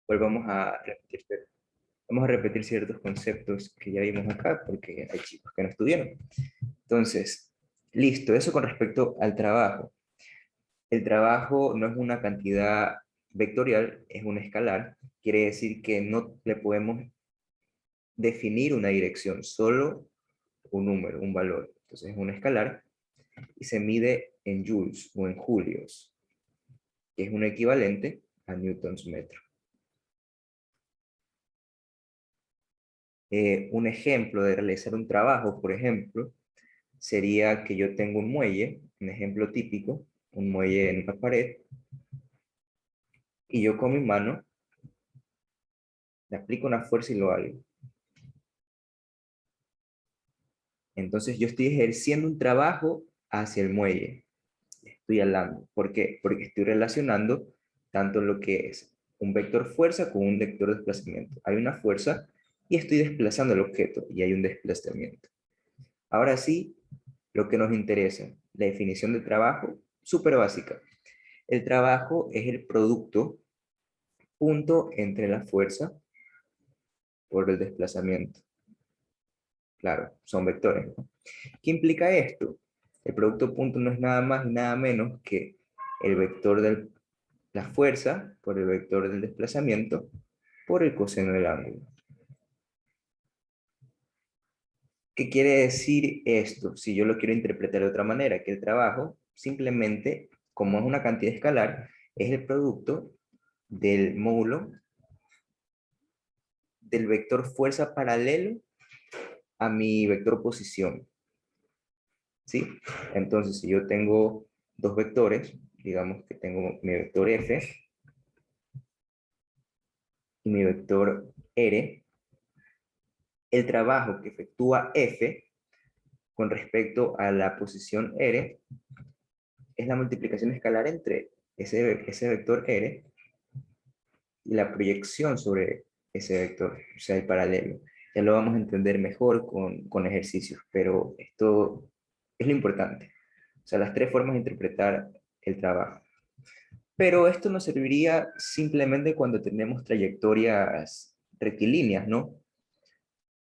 volvamos a repetir, vamos a repetir ciertos conceptos que ya vimos acá, porque hay chicos que no estudiaron. Entonces, listo, eso con respecto al trabajo. El trabajo no es una cantidad vectorial, es un escalar. Quiere decir que no le podemos definir una dirección, solo un número, un valor. Entonces es un escalar y se mide en joules o en julios, que es un equivalente a newtons metro. Un ejemplo de realizar un trabajo, por ejemplo, sería que yo tengo un muelle, un ejemplo típico, un muelle en una pared, y yo con mi mano le aplico una fuerza y lo hago. Entonces yo estoy ejerciendo un trabajo hacia el muelle. Estoy hablando. ¿Por qué? Porque estoy relacionando tanto lo que es un vector fuerza con un vector desplazamiento. Hay una fuerza y estoy desplazando el objeto y hay un desplazamiento. Ahora sí, lo que nos interesa, la definición de trabajo, súper básica. El trabajo es el producto punto entre la fuerza por el desplazamiento. Claro, son vectores, ¿no? ¿Qué implica esto? El producto punto no es nada más y nada menos que el vector de la fuerza por el vector del desplazamiento por el coseno del ángulo. ¿Qué quiere decir esto? Si yo lo quiero interpretar de otra manera, que el trabajo simplemente, como es una cantidad escalar, es el producto del módulo del vector fuerza paralelo a mi vector posición. ¿Sí? Entonces, si yo tengo dos vectores, digamos que tengo mi vector F y mi vector R, el trabajo que efectúa F con respecto a la posición R es la multiplicación escalar entre ese vector R y la proyección sobre ese vector, o sea, el paralelo. Ya lo vamos a entender mejor con ejercicios, pero esto es lo importante. O sea, las tres formas de interpretar el trabajo. Pero esto nos serviría simplemente cuando tenemos trayectorias rectilíneas, ¿no?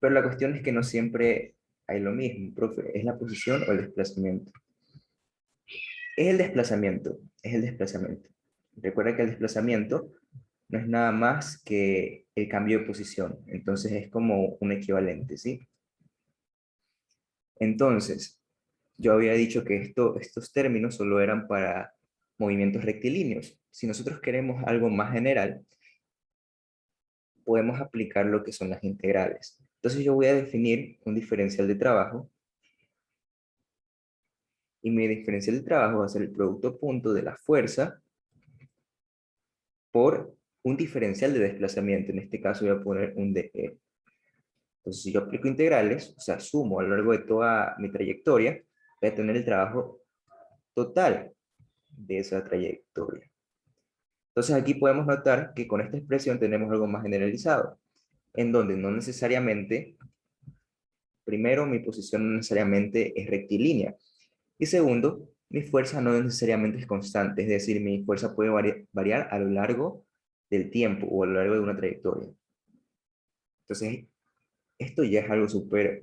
Pero la cuestión es que no siempre hay lo mismo, profe, es la posición o el desplazamiento. Es el desplazamiento, es el desplazamiento. Recuerda que el desplazamiento no es nada más que el cambio de posición, entonces es como un equivalente, ¿sí? Entonces, yo había dicho que estos términos solo eran para movimientos rectilíneos. Si nosotros queremos algo más general, podemos aplicar lo que son las integrales. Entonces yo voy a definir un diferencial de trabajo y mi diferencial de trabajo va a ser el producto punto de la fuerza por un diferencial de desplazamiento. En este caso voy a poner un dE. Entonces si yo aplico integrales, o sea, sumo a lo largo de toda mi trayectoria, voy a tener el trabajo total de esa trayectoria. Entonces aquí podemos notar que con esta expresión tenemos algo más generalizado, en donde no necesariamente, primero, mi posición no necesariamente es rectilínea, y segundo, mi fuerza no necesariamente es constante, es decir, mi fuerza puede variar a lo largo del tiempo o a lo largo de una trayectoria. Entonces, esto ya es algo súper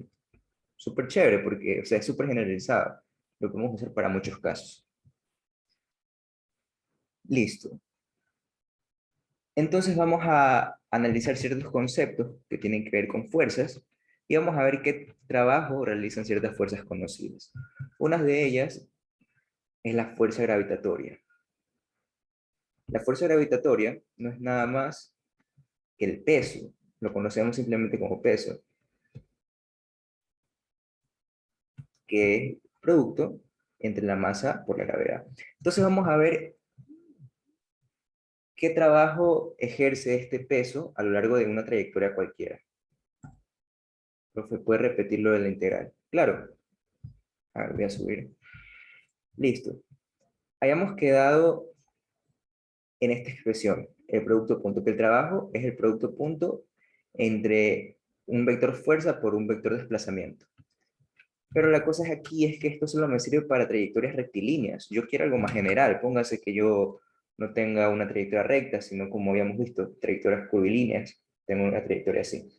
chévere porque, o sea, es súper generalizado. Lo podemos usar para muchos casos. Listo. Entonces vamos a analizar ciertos conceptos que tienen que ver con fuerzas y vamos a ver qué trabajo realizan ciertas fuerzas conocidas. Una de ellas es la fuerza gravitatoria. La fuerza gravitatoria no es nada más que el peso, lo conocemos simplemente como peso, que es producto entre la masa por la gravedad. Entonces vamos a ver qué trabajo ejerce este peso a lo largo de una trayectoria cualquiera. Profe, ¿puede repetirlo de la integral? Claro. A ver, voy a subir. Listo. Hayamos quedado en esta expresión, el producto punto, que el trabajo es el producto punto entre un vector fuerza por un vector desplazamiento. Pero la cosa es aquí es que esto solo me sirve para trayectorias rectilíneas. Yo quiero algo más general. Póngase que yo no tenga una trayectoria recta, sino como habíamos visto, trayectorias curvilíneas, tengo una trayectoria así.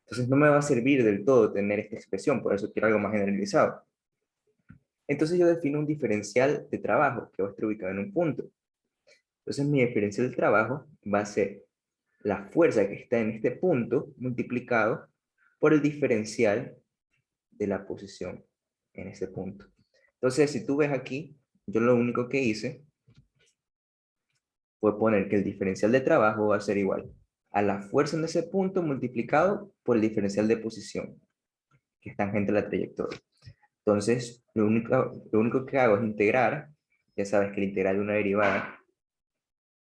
Entonces no me va a servir del todo tener esta expresión, por eso quiero algo más generalizado. Entonces yo defino un diferencial de trabajo que va a estar ubicado en un punto. Entonces mi diferencial de trabajo va a ser la fuerza que está en este punto multiplicado por el diferencial de la posición en este punto. Entonces, si tú ves aquí, yo lo único que hice fue poner que el diferencial de trabajo va a ser igual a la fuerza en ese punto multiplicado por el diferencial de posición, que es tangente a la trayectoria. Entonces, lo único que hago es integrar, ya sabes que la integral de una derivada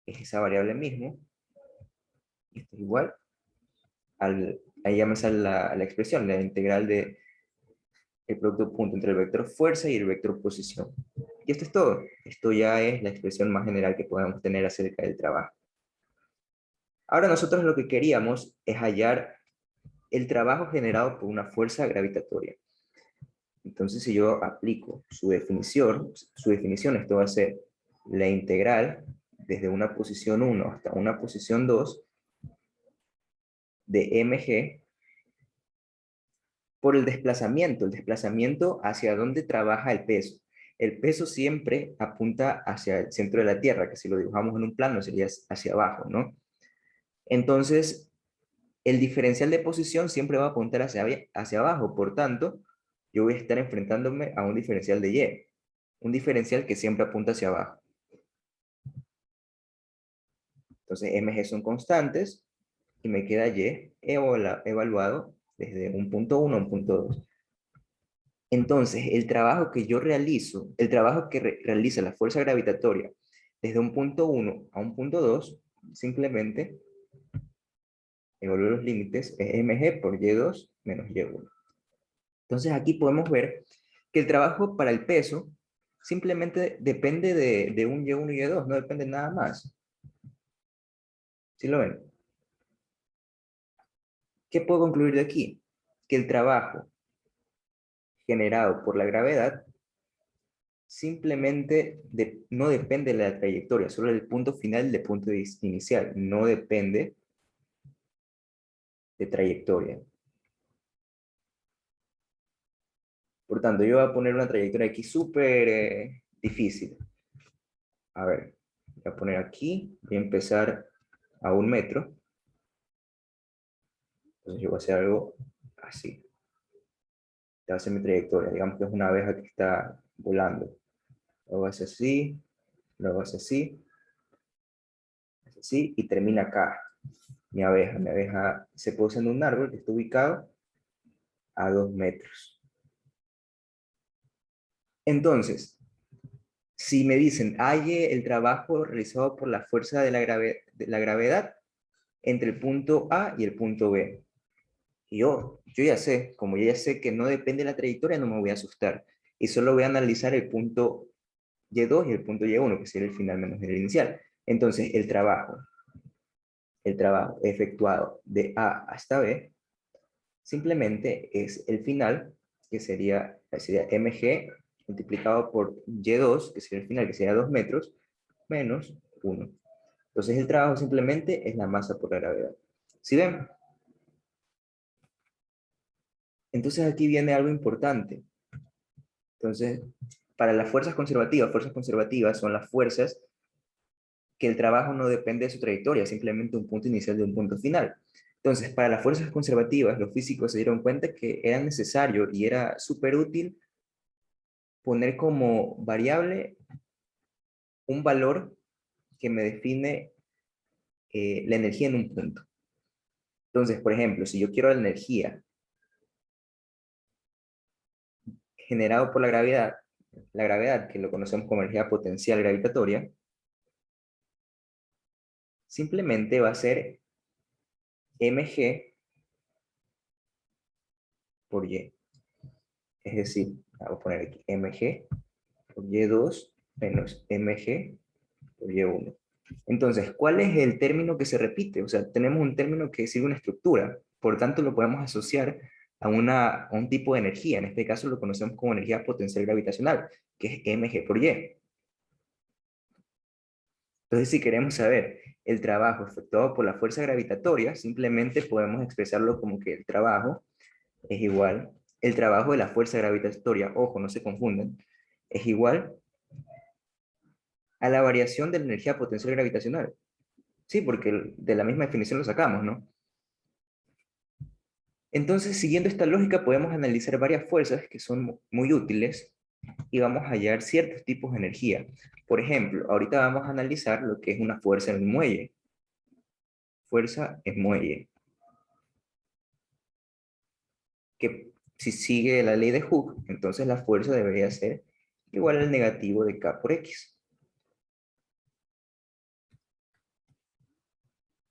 es esa variable mismo, y esto es igual, ahí ya me sale la expresión, la integral de el producto punto entre el vector fuerza y el vector posición. Y esto es todo. Esto ya es la expresión más general que podemos tener acerca del trabajo. Ahora nosotros lo que queríamos es hallar el trabajo generado por una fuerza gravitatoria. Entonces, si yo aplico su definición, esto va a ser la integral desde una posición 1 hasta una posición 2 de mg por el desplazamiento hacia dónde trabaja el peso. El peso siempre apunta hacia el centro de la Tierra, que si lo dibujamos en un plano sería hacia abajo, ¿no? Entonces, el diferencial de posición siempre va a apuntar hacia abajo, por tanto, yo voy a estar enfrentándome a un diferencial de Y, un diferencial que siempre apunta hacia abajo. Entonces, mg son constantes y me queda Y evaluado desde un punto 1 a un punto 2. Entonces, el trabajo que yo realizo, el trabajo que realiza la fuerza gravitatoria desde un punto 1 a un punto 2, simplemente evalúo los límites, es mg por y2 menos y1. Entonces, aquí podemos ver que el trabajo para el peso simplemente depende de un y1 y y2, no depende de nada más. ¿Sí lo ven? ¿Qué puedo concluir de aquí? Que el trabajo generado por la gravedad simplemente no depende de la trayectoria, solo del punto final del punto inicial, no depende de trayectoria. Por tanto, yo voy a poner una trayectoria aquí súper difícil. A ver, voy a poner aquí, voy a empezar a 1 metro. Entonces yo voy a hacer algo así. Esta va a ser mi trayectoria, digamos que es una abeja que está volando. Luego hace así, luego hace así, y termina acá. Mi abeja se posa en un árbol que está ubicado a 2 metros. Entonces, si me dicen, hay el trabajo realizado por la fuerza de la gravedad entre el punto A y el punto B. Y yo ya sé, como yo ya sé que no depende de la trayectoria, no me voy a asustar. Y solo voy a analizar el punto Y2 y el punto Y1, que sería el final menos el inicial. Entonces, el trabajo efectuado de A hasta B, simplemente es el final, que sería mg multiplicado por y2, que sería el final, que sería 2 metros, menos 1. Entonces el trabajo simplemente es la masa por la gravedad. ¿Sí ven? Entonces aquí viene algo importante. Entonces, para las fuerzas conservativas son las fuerzas que el trabajo no depende de su trayectoria, simplemente un punto inicial de un punto final. Entonces, para las fuerzas conservativas, los físicos se dieron cuenta que era necesario y era súper útil poner como variable un valor que me define la energía en un punto. Entonces, por ejemplo, si yo quiero la energía generada por la gravedad, que lo conocemos como energía potencial gravitatoria, simplemente va a ser mg por y. Es decir, voy a poner aquí mg por y2 menos mg por y1. Entonces, ¿cuál es el término que se repite? O sea, tenemos un término que sigue una estructura, por tanto lo podemos asociar a un tipo de energía. En este caso lo conocemos como energía potencial gravitacional, que es mg por y. Entonces, si queremos saber el trabajo efectuado por la fuerza gravitatoria, simplemente podemos expresarlo como que el trabajo es igual, el trabajo de la fuerza gravitatoria, ojo, no se confundan, es igual a la variación de la energía potencial gravitacional. Sí, porque de la misma definición lo sacamos, ¿no? Entonces, siguiendo esta lógica, podemos analizar varias fuerzas que son muy útiles y vamos a hallar ciertos tipos de energía. Por ejemplo, ahorita vamos a analizar lo que es una fuerza en un muelle. Fuerza en muelle, que si sigue la ley de Hooke, entonces la fuerza debería ser igual al negativo de K por X.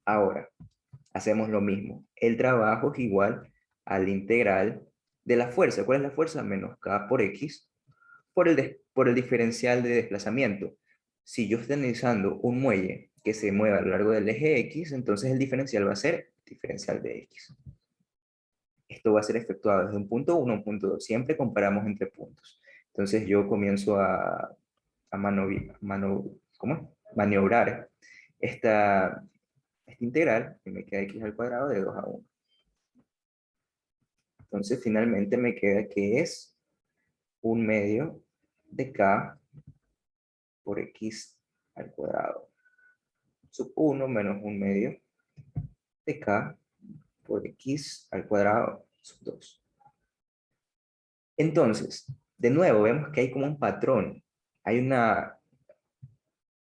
Ahora, hacemos lo mismo. El trabajo es igual al integral de la fuerza. ¿Cuál es la fuerza? Menos K por X por el diferencial de desplazamiento. Si yo estoy analizando un muelle que se mueva a lo largo del eje X, entonces el diferencial va a ser diferencial de X. Esto va a ser efectuado desde un punto 1 a un punto 2. Siempre comparamos entre puntos. Entonces yo comienzo a ¿cómo es? Maniobrar esta integral, que me queda x al cuadrado de 2 a 1. Entonces finalmente me queda que es un medio de k por x al cuadrado. Sub 1 menos un medio de k por x al cuadrado sub 2. Entonces, de nuevo, vemos que hay como un patrón. Hay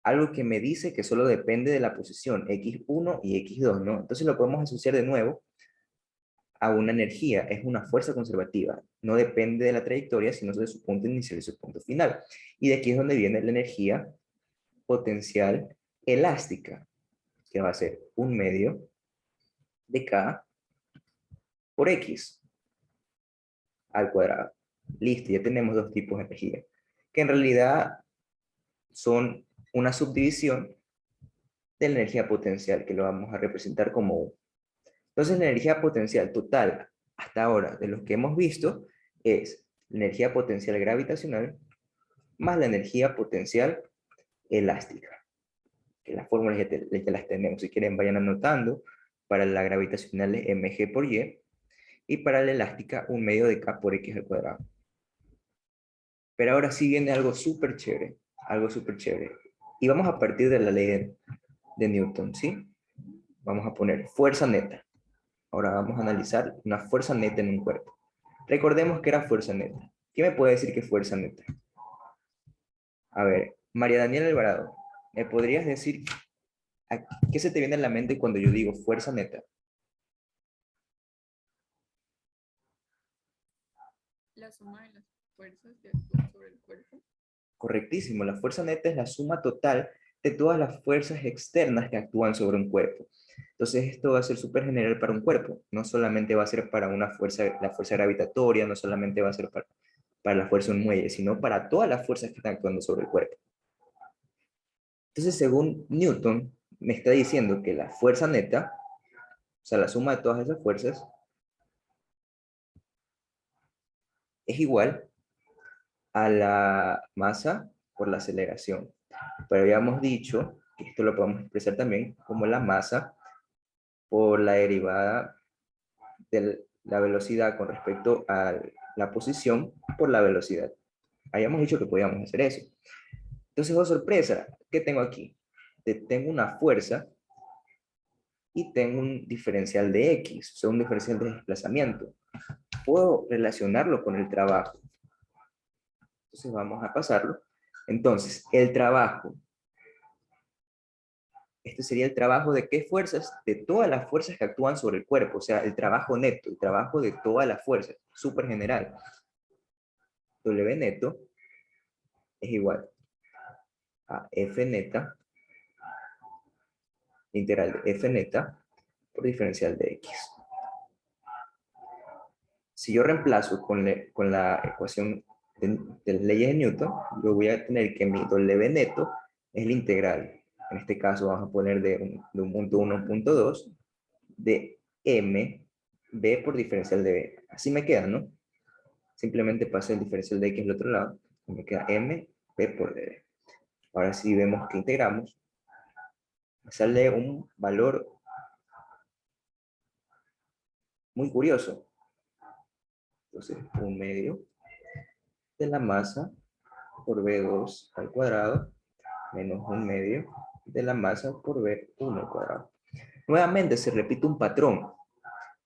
algo que me dice que solo depende de la posición x1 y x2, ¿no? Entonces lo podemos asociar de nuevo a una energía, es una fuerza conservativa, no depende de la trayectoria, sino de su punto inicial y su punto final. Y de aquí es donde viene la energía potencial elástica, que va a ser un medio de K por X al cuadrado. Listo, ya tenemos dos tipos de energía, que en realidad son una subdivisión de la energía potencial, que lo vamos a representar como U. Entonces, la energía potencial total hasta ahora de los que hemos visto es la energía potencial gravitacional más la energía potencial elástica, que las fórmulas ya las tenemos. Si quieren, vayan anotando. Para la gravitacional es mg por y para la elástica un medio de k por x al cuadrado. Pero ahora sí viene algo súper chévere, algo súper chévere. Y vamos a partir de la ley de Newton, ¿sí? Vamos a poner fuerza neta. Ahora vamos a analizar una fuerza neta en un cuerpo. Recordemos que era fuerza neta. ¿Qué me puede decir que es fuerza neta? A ver, María Daniela Alvarado, ¿me podrías decir qué se te viene a la mente cuando yo digo fuerza neta? La suma de las fuerzas que actúan sobre el cuerpo. Correctísimo, la fuerza neta es la suma total de todas las fuerzas externas que actúan sobre un cuerpo. Entonces esto va a ser súper general para un cuerpo, no solamente va a ser para una fuerza, la fuerza gravitatoria, no solamente va a ser para la fuerza de un muelle, sino para todas las fuerzas que están actuando sobre el cuerpo. Entonces, según Newton, me está diciendo que la fuerza neta, o sea, la suma de todas esas fuerzas, es igual a la masa por la aceleración. Pero habíamos dicho que esto lo podemos expresar también como la masa por la derivada de la velocidad con respecto a la posición por la velocidad. Habíamos dicho que podíamos hacer eso. Entonces, oh sorpresa, ¿qué tengo aquí? Tengo una fuerza y tengo un diferencial de X, o sea, un diferencial de desplazamiento. Puedo relacionarlo con el trabajo. Entonces vamos a pasarlo. Entonces, el trabajo. Este sería el trabajo de qué fuerzas? De todas las fuerzas que actúan sobre el cuerpo, o sea, el trabajo neto, el trabajo de todas las fuerzas, súper general. W neto es igual a F neta, integral de F neta por diferencial de X. Si yo reemplazo con la ecuación de las leyes de Newton, yo voy a tener que mi W neto es la integral. En este caso vamos a poner de un punto 1 a un punto 2 de m b por diferencial de b. Así me queda, ¿no? Simplemente paso el diferencial de x al otro lado y me queda m b por db. Ahora sí vemos que integramos. sale un valor muy curioso. Entonces, 1/2 de la masa por V2 al cuadrado menos 1/2 de la masa por V1 al cuadrado. Nuevamente se repite un patrón,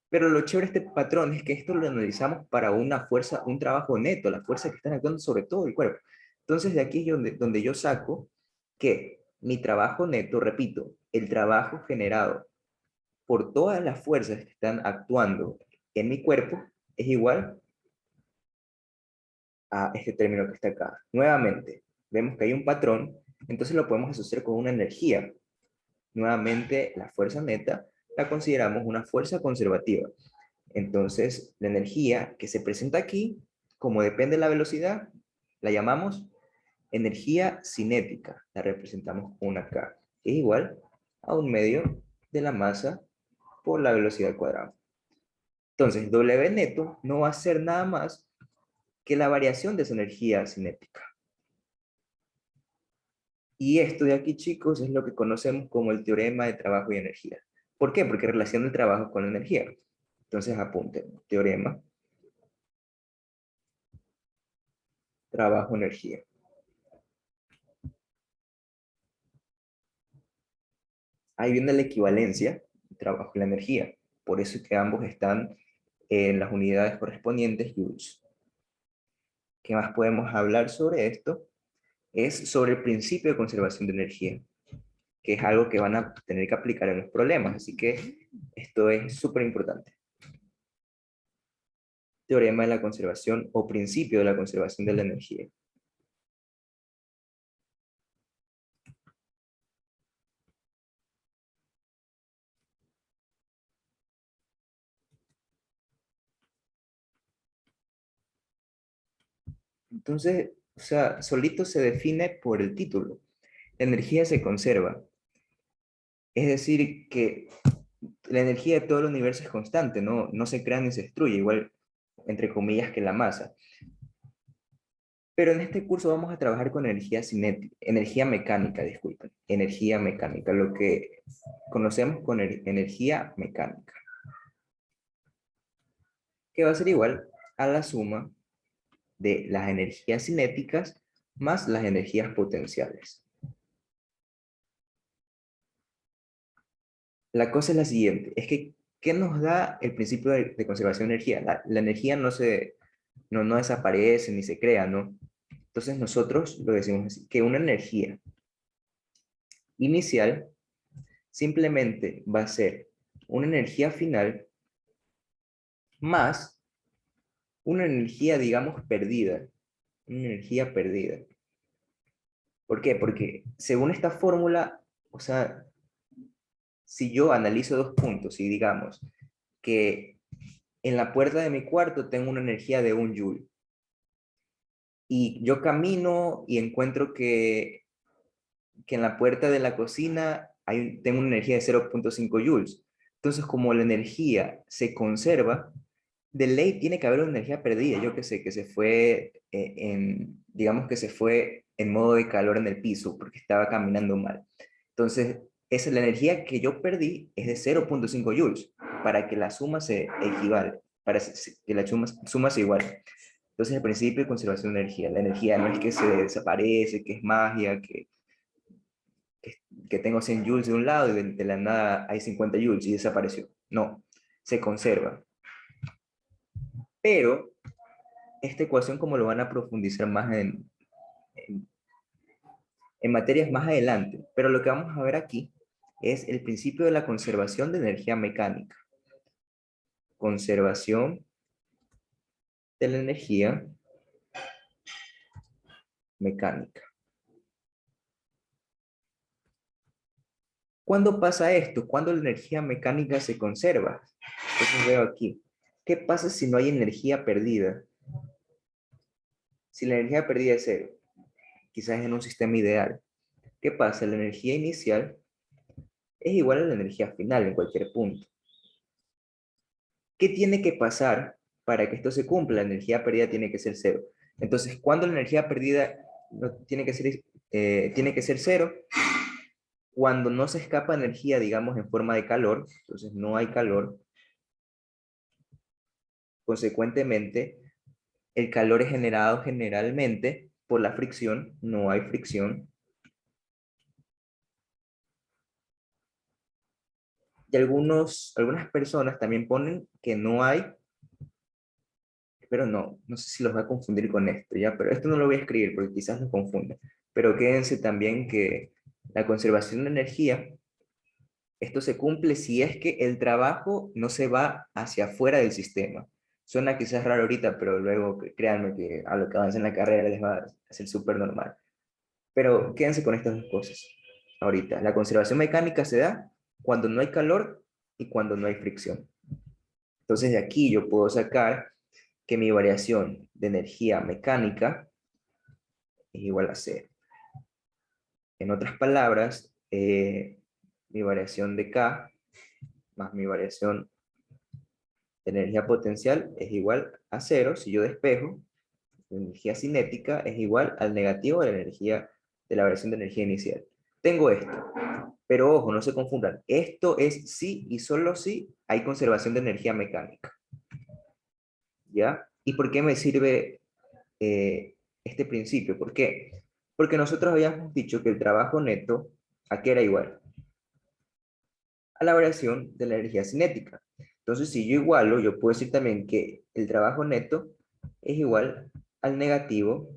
pero lo chévere de este patrón es que esto lo analizamos para una fuerza, un trabajo neto, las fuerzas que están actuando sobre todo el cuerpo. Entonces de aquí es donde yo saco que mi trabajo neto, repito, el trabajo generado por todas las fuerzas que están actuando en mi cuerpo es igual a este término que está acá. Nuevamente, vemos que hay un patrón, entonces lo podemos asociar con una energía. Nuevamente, la fuerza neta la consideramos una fuerza conservativa. Entonces, la energía que se presenta aquí, como depende de la velocidad, la llamamos energía cinética. La representamos con una K. Es igual a 1/2 de la masa por la velocidad al cuadrado. Entonces, W neto no va a ser nada más que la variación de esa energía cinética. Y esto de aquí, chicos, es lo que conocemos como el teorema de trabajo y energía. ¿Por qué? Porque relaciona el trabajo con la energía. Entonces, apunten, teorema, trabajo, energía. Ahí viene la equivalencia, el trabajo y la energía. Por eso es que ambos están en las unidades correspondientes joules. ¿Qué más podemos hablar sobre esto? Es sobre el principio de conservación de energía, que es algo que van a tener que aplicar en los problemas. Así que esto es súper importante. Teorema de la conservación o principio de la conservación de la energía. Entonces, o sea, solito se define por el título. La energía se conserva. Es decir, que la energía de todo el universo es constante, no se crea ni se destruye, igual, entre comillas, que la masa. Pero en este curso vamos a trabajar con energía cinética, energía mecánica, disculpen, energía mecánica, lo que conocemos con energía mecánica, que va a ser igual a la suma de las energías cinéticas más las energías potenciales. La cosa es la siguiente, es que, ¿qué nos da el principio de conservación de energía? La energía no desaparece ni se crea, ¿no? Entonces nosotros lo decimos así, que una energía inicial simplemente va a ser una energía final más una energía, digamos, perdida. Una energía perdida. ¿Por qué? Porque según esta fórmula, o sea, si yo analizo dos puntos y digamos que en la puerta de mi cuarto tengo una energía de 1 joule y yo camino y encuentro que en la puerta de la cocina tengo una energía de 0,5 joules. Entonces, como la energía se conserva, de ley tiene que haber una energía perdida, yo qué sé, que se fue digamos que se fue en modo de calor en el piso porque estaba caminando mal. Entonces, esa la energía que yo perdí es de 0,5 joules para que la suma se equivale, para que la suma se iguale. Entonces, el principio de conservación de energía, la energía no es que se desaparece, que es magia, que, que tengo 100 joules de un lado y de la nada hay 50 joules y desapareció. No, se conserva. Pero esta ecuación, como lo van a profundizar más en, en materias más adelante, pero lo que vamos a ver aquí es el principio de la conservación de energía mecánica. Conservación de la energía mecánica. ¿Cuándo pasa esto? ¿Cuándo la energía mecánica se conserva? Entonces veo aquí. ¿Qué pasa si no hay energía perdida? Si la energía perdida es cero, quizás en un sistema ideal. ¿Qué pasa? La energía inicial es igual a la energía final en cualquier punto. ¿Qué tiene que pasar para que esto se cumpla? La energía perdida tiene que ser cero. Entonces, cuando la energía perdida no, tiene que ser cero, Cuando no se escapa energía, digamos, en forma de calor, entonces no hay calor, consecuentemente, el calor es generado generalmente por la fricción, no hay fricción, y algunas personas también ponen que no hay, pero no sé si los voy a confundir con esto, ¿ya? Pero esto no lo voy a escribir porque quizás los confunda. Pero quédense también que la conservación de energía, esto se cumple si es que el trabajo no se va hacia afuera del sistema. Suena quizás raro ahorita, pero luego créanme que a lo que avancen en la carrera les va a ser súper normal. Pero quédense con estas dos cosas ahorita. La conservación mecánica se da cuando no hay calor y cuando no hay fricción. Entonces de aquí yo puedo sacar que mi variación de energía mecánica es igual a cero. En otras palabras, mi variación de K más mi variación de energía potencial es igual a cero si yo despejo. La energía cinética es igual al negativo de la energía de la variación de energía inicial. Tengo esto, pero ojo, no se confundan. Esto es sí y solo si hay conservación de energía mecánica. ¿Ya? ¿Y por qué me sirve este principio? ¿Por qué? Porque nosotros habíamos dicho que el trabajo neto, ¿a qué era igual? A la variación de la energía cinética. Entonces, si yo igualo, yo puedo decir también que el trabajo neto es igual al negativo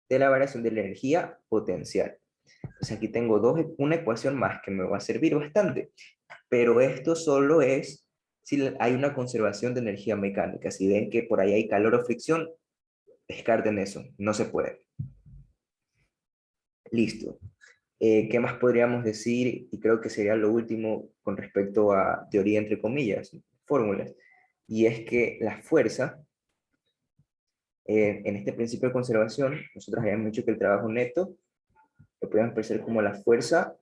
de la variación de la energía potencial. Entonces aquí tengo una ecuación más que me va a servir bastante, pero esto solo es si hay una conservación de energía mecánica. Si ven que por ahí hay calor o fricción, descarten eso, no se puede. Listo. ¿Qué más podríamos decir? Y creo que sería lo último con respecto a teoría entre comillas, fórmulas. Y es que la fuerza, en este principio de conservación, nosotros habíamos dicho que el trabajo neto lo podemos expresar como la fuerza,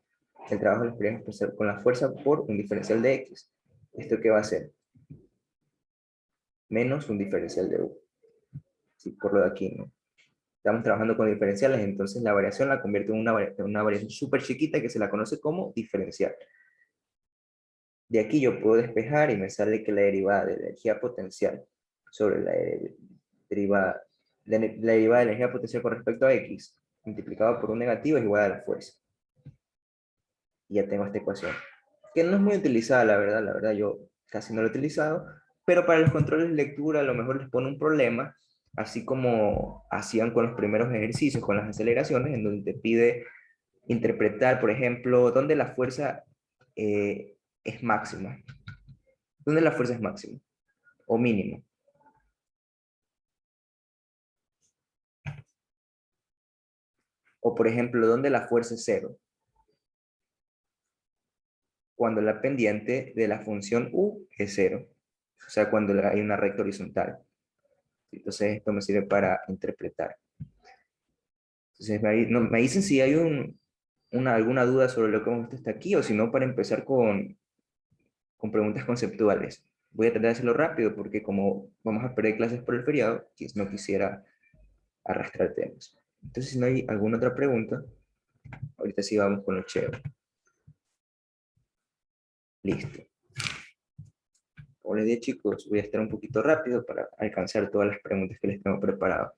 el trabajo lo podemos expresar con la fuerza por un diferencial de X. ¿Esto qué va a ser? Menos un diferencial de U. Sí, por lo de aquí, ¿no? Estamos trabajando con diferenciales, entonces la variación la convierte en una variación súper chiquita que se la conoce como diferencial. De aquí yo puedo despejar y me sale que la derivada de la energía potencial sobre derivada, la derivada de la energía potencial con respecto a X multiplicado por un negativo es igual a la fuerza. Y ya tengo esta ecuación, que no es muy utilizada, la verdad yo casi no lo he utilizado, pero para los controles de lectura a lo mejor les pone un problema, así como hacían con los primeros ejercicios, con las aceleraciones, en donde te pide interpretar, por ejemplo, dónde la fuerza es máxima. ¿Dónde la fuerza es máxima? O mínima. O por ejemplo, ¿dónde la fuerza es cero? Cuando la pendiente de la función u es cero. O sea, cuando hay una recta horizontal. Entonces esto me sirve para interpretar. Entonces me dicen si hay alguna duda sobre lo que hemos visto hasta aquí o si no para empezar con preguntas conceptuales. Voy a tratar de hacerlo rápido porque como vamos a perder clases por el feriado, no quisiera arrastrar temas. Entonces si no hay alguna otra pregunta, ahorita sí vamos con lo chévere. Listo. Como les dije chicos, voy a estar un poquito rápido para alcanzar todas las preguntas que les tengo preparado.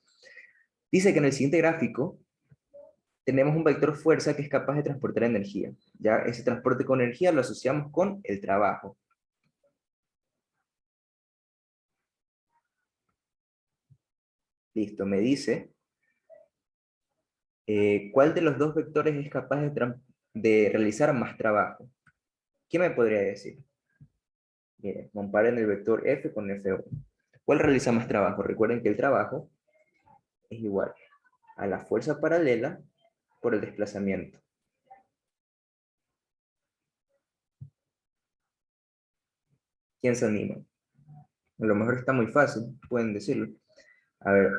Dice que en el siguiente gráfico tenemos un vector fuerza que es capaz de transportar energía. Ya ese transporte con energía lo asociamos con el trabajo. Listo, me dice ¿cuál de los dos vectores es capaz de realizar más trabajo? ¿Qué me podría decir? Miren, comparen el vector F con F1. ¿Cuál realiza más trabajo? Recuerden que el trabajo es igual a la fuerza paralela por el desplazamiento. ¿Quién se anima? A lo mejor está muy fácil, pueden decirlo. A ver,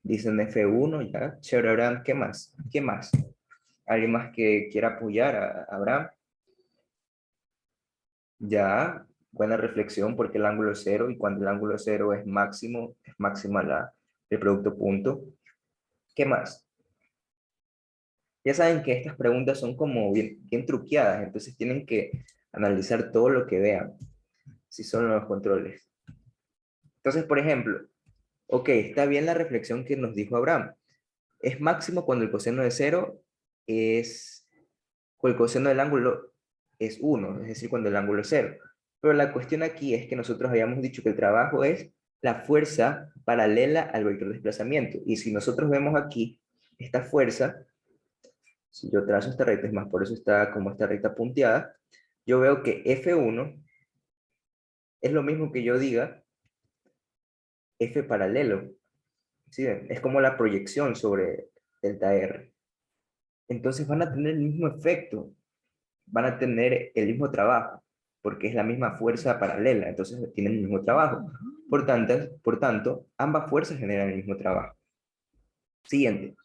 dicen F1, ya. Chévere, Abraham, ¿qué más? ¿Qué más? ¿Alguien más que quiera apoyar a Abraham? Ya, buena reflexión porque el ángulo es cero y cuando el ángulo cero es máximo, es máxima el producto punto. ¿Qué más? Ya saben que estas preguntas son como bien truqueadas, entonces tienen que analizar todo lo que vean, si son los controles. Entonces, por ejemplo, ok, está bien la reflexión que nos dijo Abraham. Es máximo cuando el coseno de cero es, o el coseno del ángulo es 1, es decir, cuando el ángulo es cero. Pero la cuestión aquí es que nosotros habíamos dicho que el trabajo es la fuerza paralela al vector de desplazamiento. Y si nosotros vemos aquí, esta fuerza, si yo trazo esta recta, es más, por eso está como esta recta punteada, yo veo que F1 es lo mismo que yo diga F paralelo. ¿Sí? Es como la proyección sobre delta R. Entonces van a tener el mismo efecto, van a tener el mismo trabajo, porque es la misma fuerza paralela, entonces tienen el mismo trabajo. Por tanto, ambas fuerzas generan el mismo trabajo. Siguiente.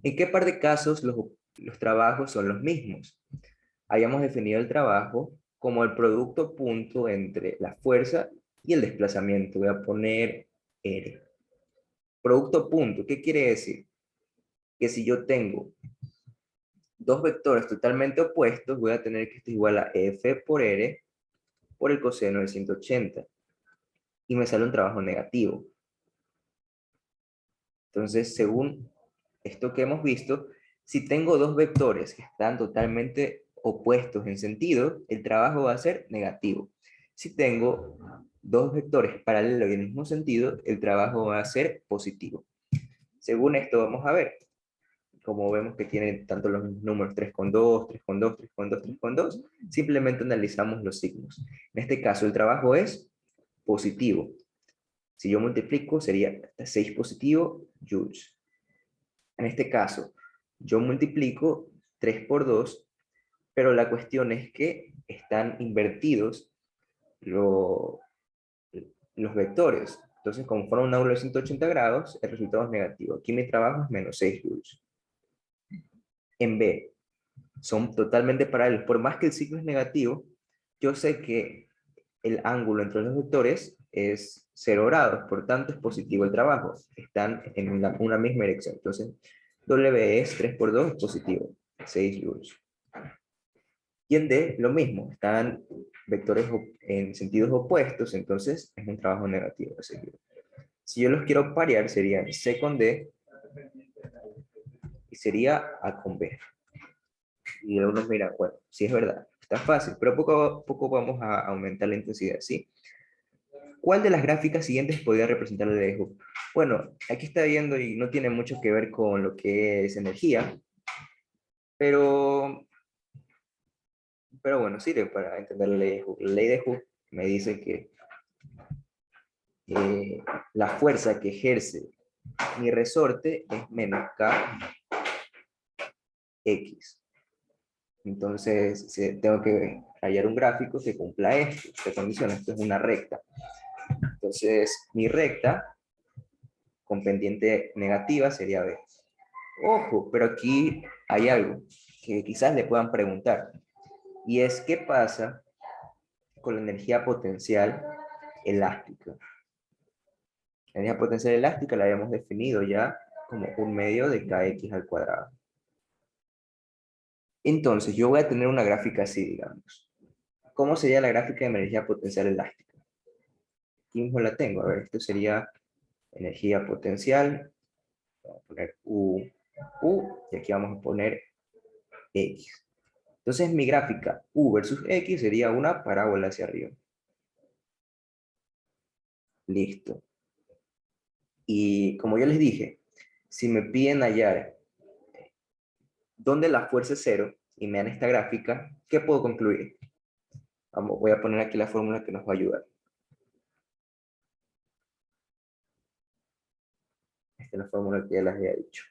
¿En qué par de casos los trabajos son los mismos? Habíamos definido el trabajo como el producto punto entre la fuerza y el desplazamiento. Voy a poner R. Producto punto, ¿qué quiere decir? Que si yo tengo dos vectores totalmente opuestos, voy a tener que esto es igual a F por R por el coseno de 180. Y me sale un trabajo negativo. Entonces, según esto que hemos visto, si tengo dos vectores que están totalmente opuestos en sentido, el trabajo va a ser negativo. Si tengo dos vectores paralelos y en el mismo sentido, el trabajo va a ser positivo. Según esto, vamos a ver. Como vemos que tiene tanto los números 3,2, 3,2, 3,2, 3,2, simplemente analizamos los signos. En este caso, el trabajo es positivo. Si yo multiplico, sería 6 positivo joules. En este caso, yo multiplico 3 por 2, pero la cuestión es que están invertidos lo- los vectores. Entonces, como fuera un ángulo de 180 grados, el resultado es negativo. Aquí mi trabajo es menos 6 joules. En B, son totalmente paralelos. Por más que el signo es negativo, yo sé que el ángulo entre los vectores es 0 grados, por tanto es positivo el trabajo. Están en una misma dirección. Entonces, W es 3 por 2 es positivo, 6 joules. Y en D, lo mismo, están vectores en sentidos opuestos, entonces es un trabajo negativo. Si yo los quiero parear, serían C con D y sería A con B. Y algunos miran, bueno, sí es verdad, está fácil, pero poco a poco vamos a aumentar la intensidad, ¿sí? ¿Cuál de las gráficas siguientes podría representar el de Hooke? Bueno, aquí está viendo y no tiene mucho que ver con lo que es energía, pero, pero bueno, sirve para entender la ley de Hooke. La ley de Hooke me dice que la fuerza que ejerce mi resorte es menos Kx. Entonces, tengo que hallar un gráfico que cumpla esta condición. Esto es una recta. Entonces, mi recta con pendiente negativa sería B. Ojo, pero aquí hay algo que quizás le puedan preguntar. Y es, ¿qué pasa con la energía potencial elástica? La energía potencial elástica la habíamos definido ya como un medio de kx al cuadrado. Entonces, yo voy a tener una gráfica así, digamos. ¿Cómo sería la gráfica de energía potencial elástica? Aquí mismo la tengo. A ver, esto sería energía potencial. Vamos a poner U, y aquí vamos a poner X. Entonces, mi gráfica U versus X sería una parábola hacia arriba. Listo. Y como yo les dije, si me piden hallar dónde la fuerza es cero y me dan esta gráfica, ¿qué puedo concluir? Vamos, voy a poner aquí la fórmula que nos va a ayudar. Esta es la fórmula que ya les había dicho.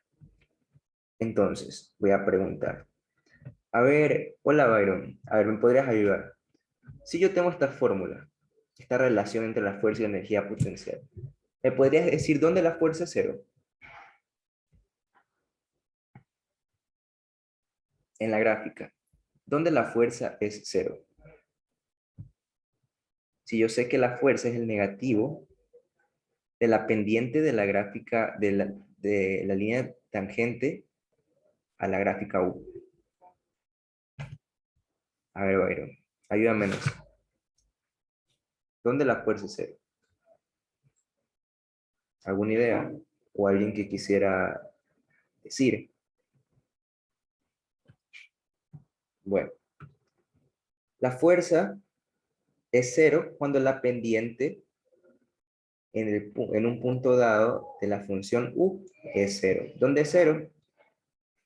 Entonces, voy a preguntar. A ver, hola Byron, a ver, ¿me podrías ayudar? Si yo tengo esta fórmula, esta relación entre la fuerza y la energía potencial, ¿me podrías decir dónde la fuerza es cero? En la gráfica. ¿Dónde la fuerza es cero? Si yo sé que la fuerza es el negativo de la pendiente de la gráfica de la línea tangente a la gráfica U. A ver, Byron, ayúdame en eso. ¿Dónde la fuerza es cero? ¿Alguna idea? ¿O alguien que quisiera decir? Bueno, la fuerza es cero cuando la pendiente en un punto dado de la función U es cero. ¿Dónde es cero?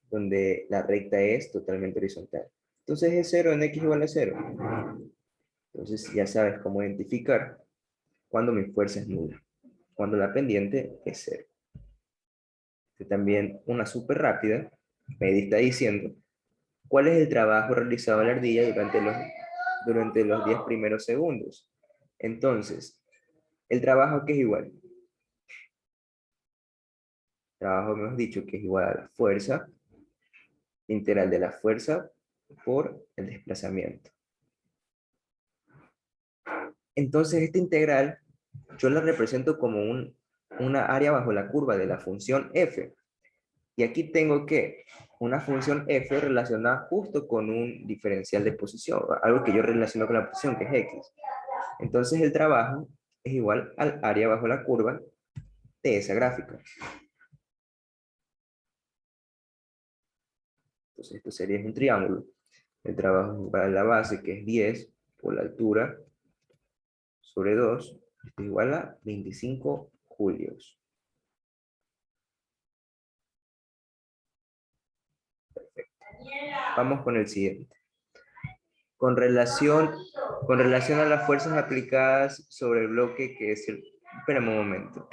Donde la recta es totalmente horizontal. Entonces es cero en x igual a cero. Entonces ya sabes cómo identificar cuando mi fuerza es nula, cuando la pendiente es cero. También una súper rápida, me está diciendo cuál es el trabajo realizado en la ardilla durante los 10 primeros segundos. Entonces, el trabajo que es igual. Trabajo hemos dicho que es igual a la fuerza, integral de la fuerza por el desplazamiento. Entonces, esta integral yo la represento como una área bajo la curva de la función f. Y aquí tengo que una función f relacionada justo con un diferencial de posición, algo que yo relaciono con la posición, que es x. Entonces el trabajo es igual al área bajo la curva de esa gráfica. Entonces esto sería un triángulo. El trabajo es igual a la base, que es 10, por la altura, sobre 2, esto es igual a 25 julios. Vamos con el siguiente. Con relación, con relación a las fuerzas aplicadas sobre el bloque, que es el... Espérame un momento.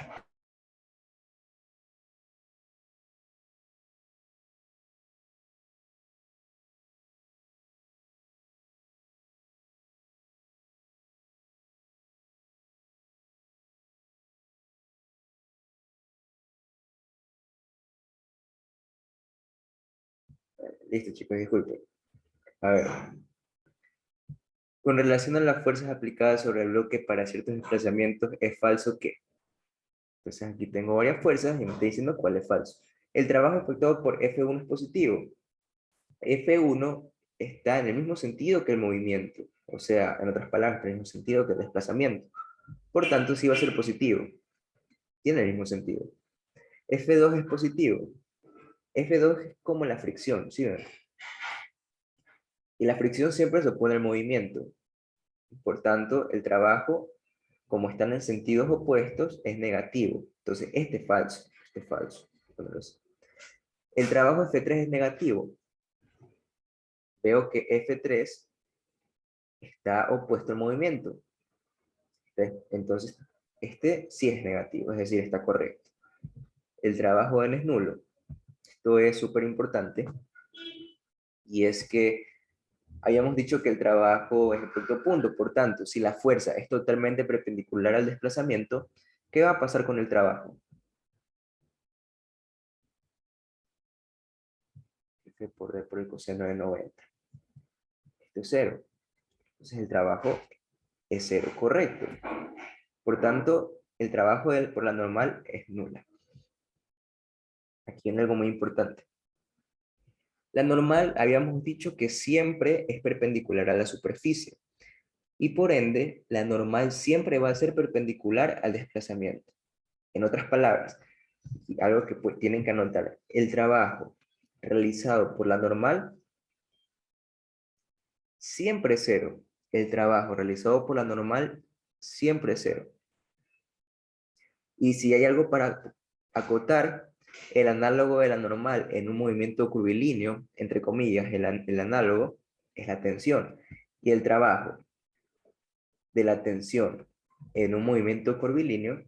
Listo, chicos, disculpen. A ver. Con relación a las fuerzas aplicadas sobre el bloque para ciertos desplazamientos, es falso que... Entonces aquí tengo varias fuerzas y me está diciendo cuál es falso. El trabajo efectuado por F1 es positivo. F1 está en el mismo sentido que el movimiento. O sea, en otras palabras, en el mismo sentido que el desplazamiento. Por tanto, sí va a ser positivo. Tiene el mismo sentido. F2 es positivo. F2 es como la fricción, ¿sí ven? Y la fricción siempre se opone al movimiento. Por tanto, el trabajo, como están en sentidos opuestos, es negativo. Entonces, este es falso. Este es falso. El trabajo F3 es negativo. Veo que F3 está opuesto al movimiento. Entonces, este sí es negativo, es decir, está correcto. El trabajo N es nulo. Esto es súper importante. Y es que habíamos dicho que el trabajo es efecto punto. Por tanto, si la fuerza es totalmente perpendicular al desplazamiento, ¿qué va a pasar con el trabajo? F por D por el coseno de 90. Esto es cero. Entonces el trabajo es cero, correcto. Por tanto, el trabajo por la normal es nula. Aquí hay algo muy importante. La normal habíamos dicho que siempre es perpendicular a la superficie. Y por ende, la normal siempre va a ser perpendicular al desplazamiento. En otras palabras, algo que pues, tienen que anotar, el trabajo realizado por la normal siempre es cero. El trabajo realizado por la normal siempre es cero. Y si hay algo para acotar, el análogo de la normal en un movimiento curvilíneo, entre comillas, el análogo es la tensión. Y el trabajo de la tensión en un movimiento curvilíneo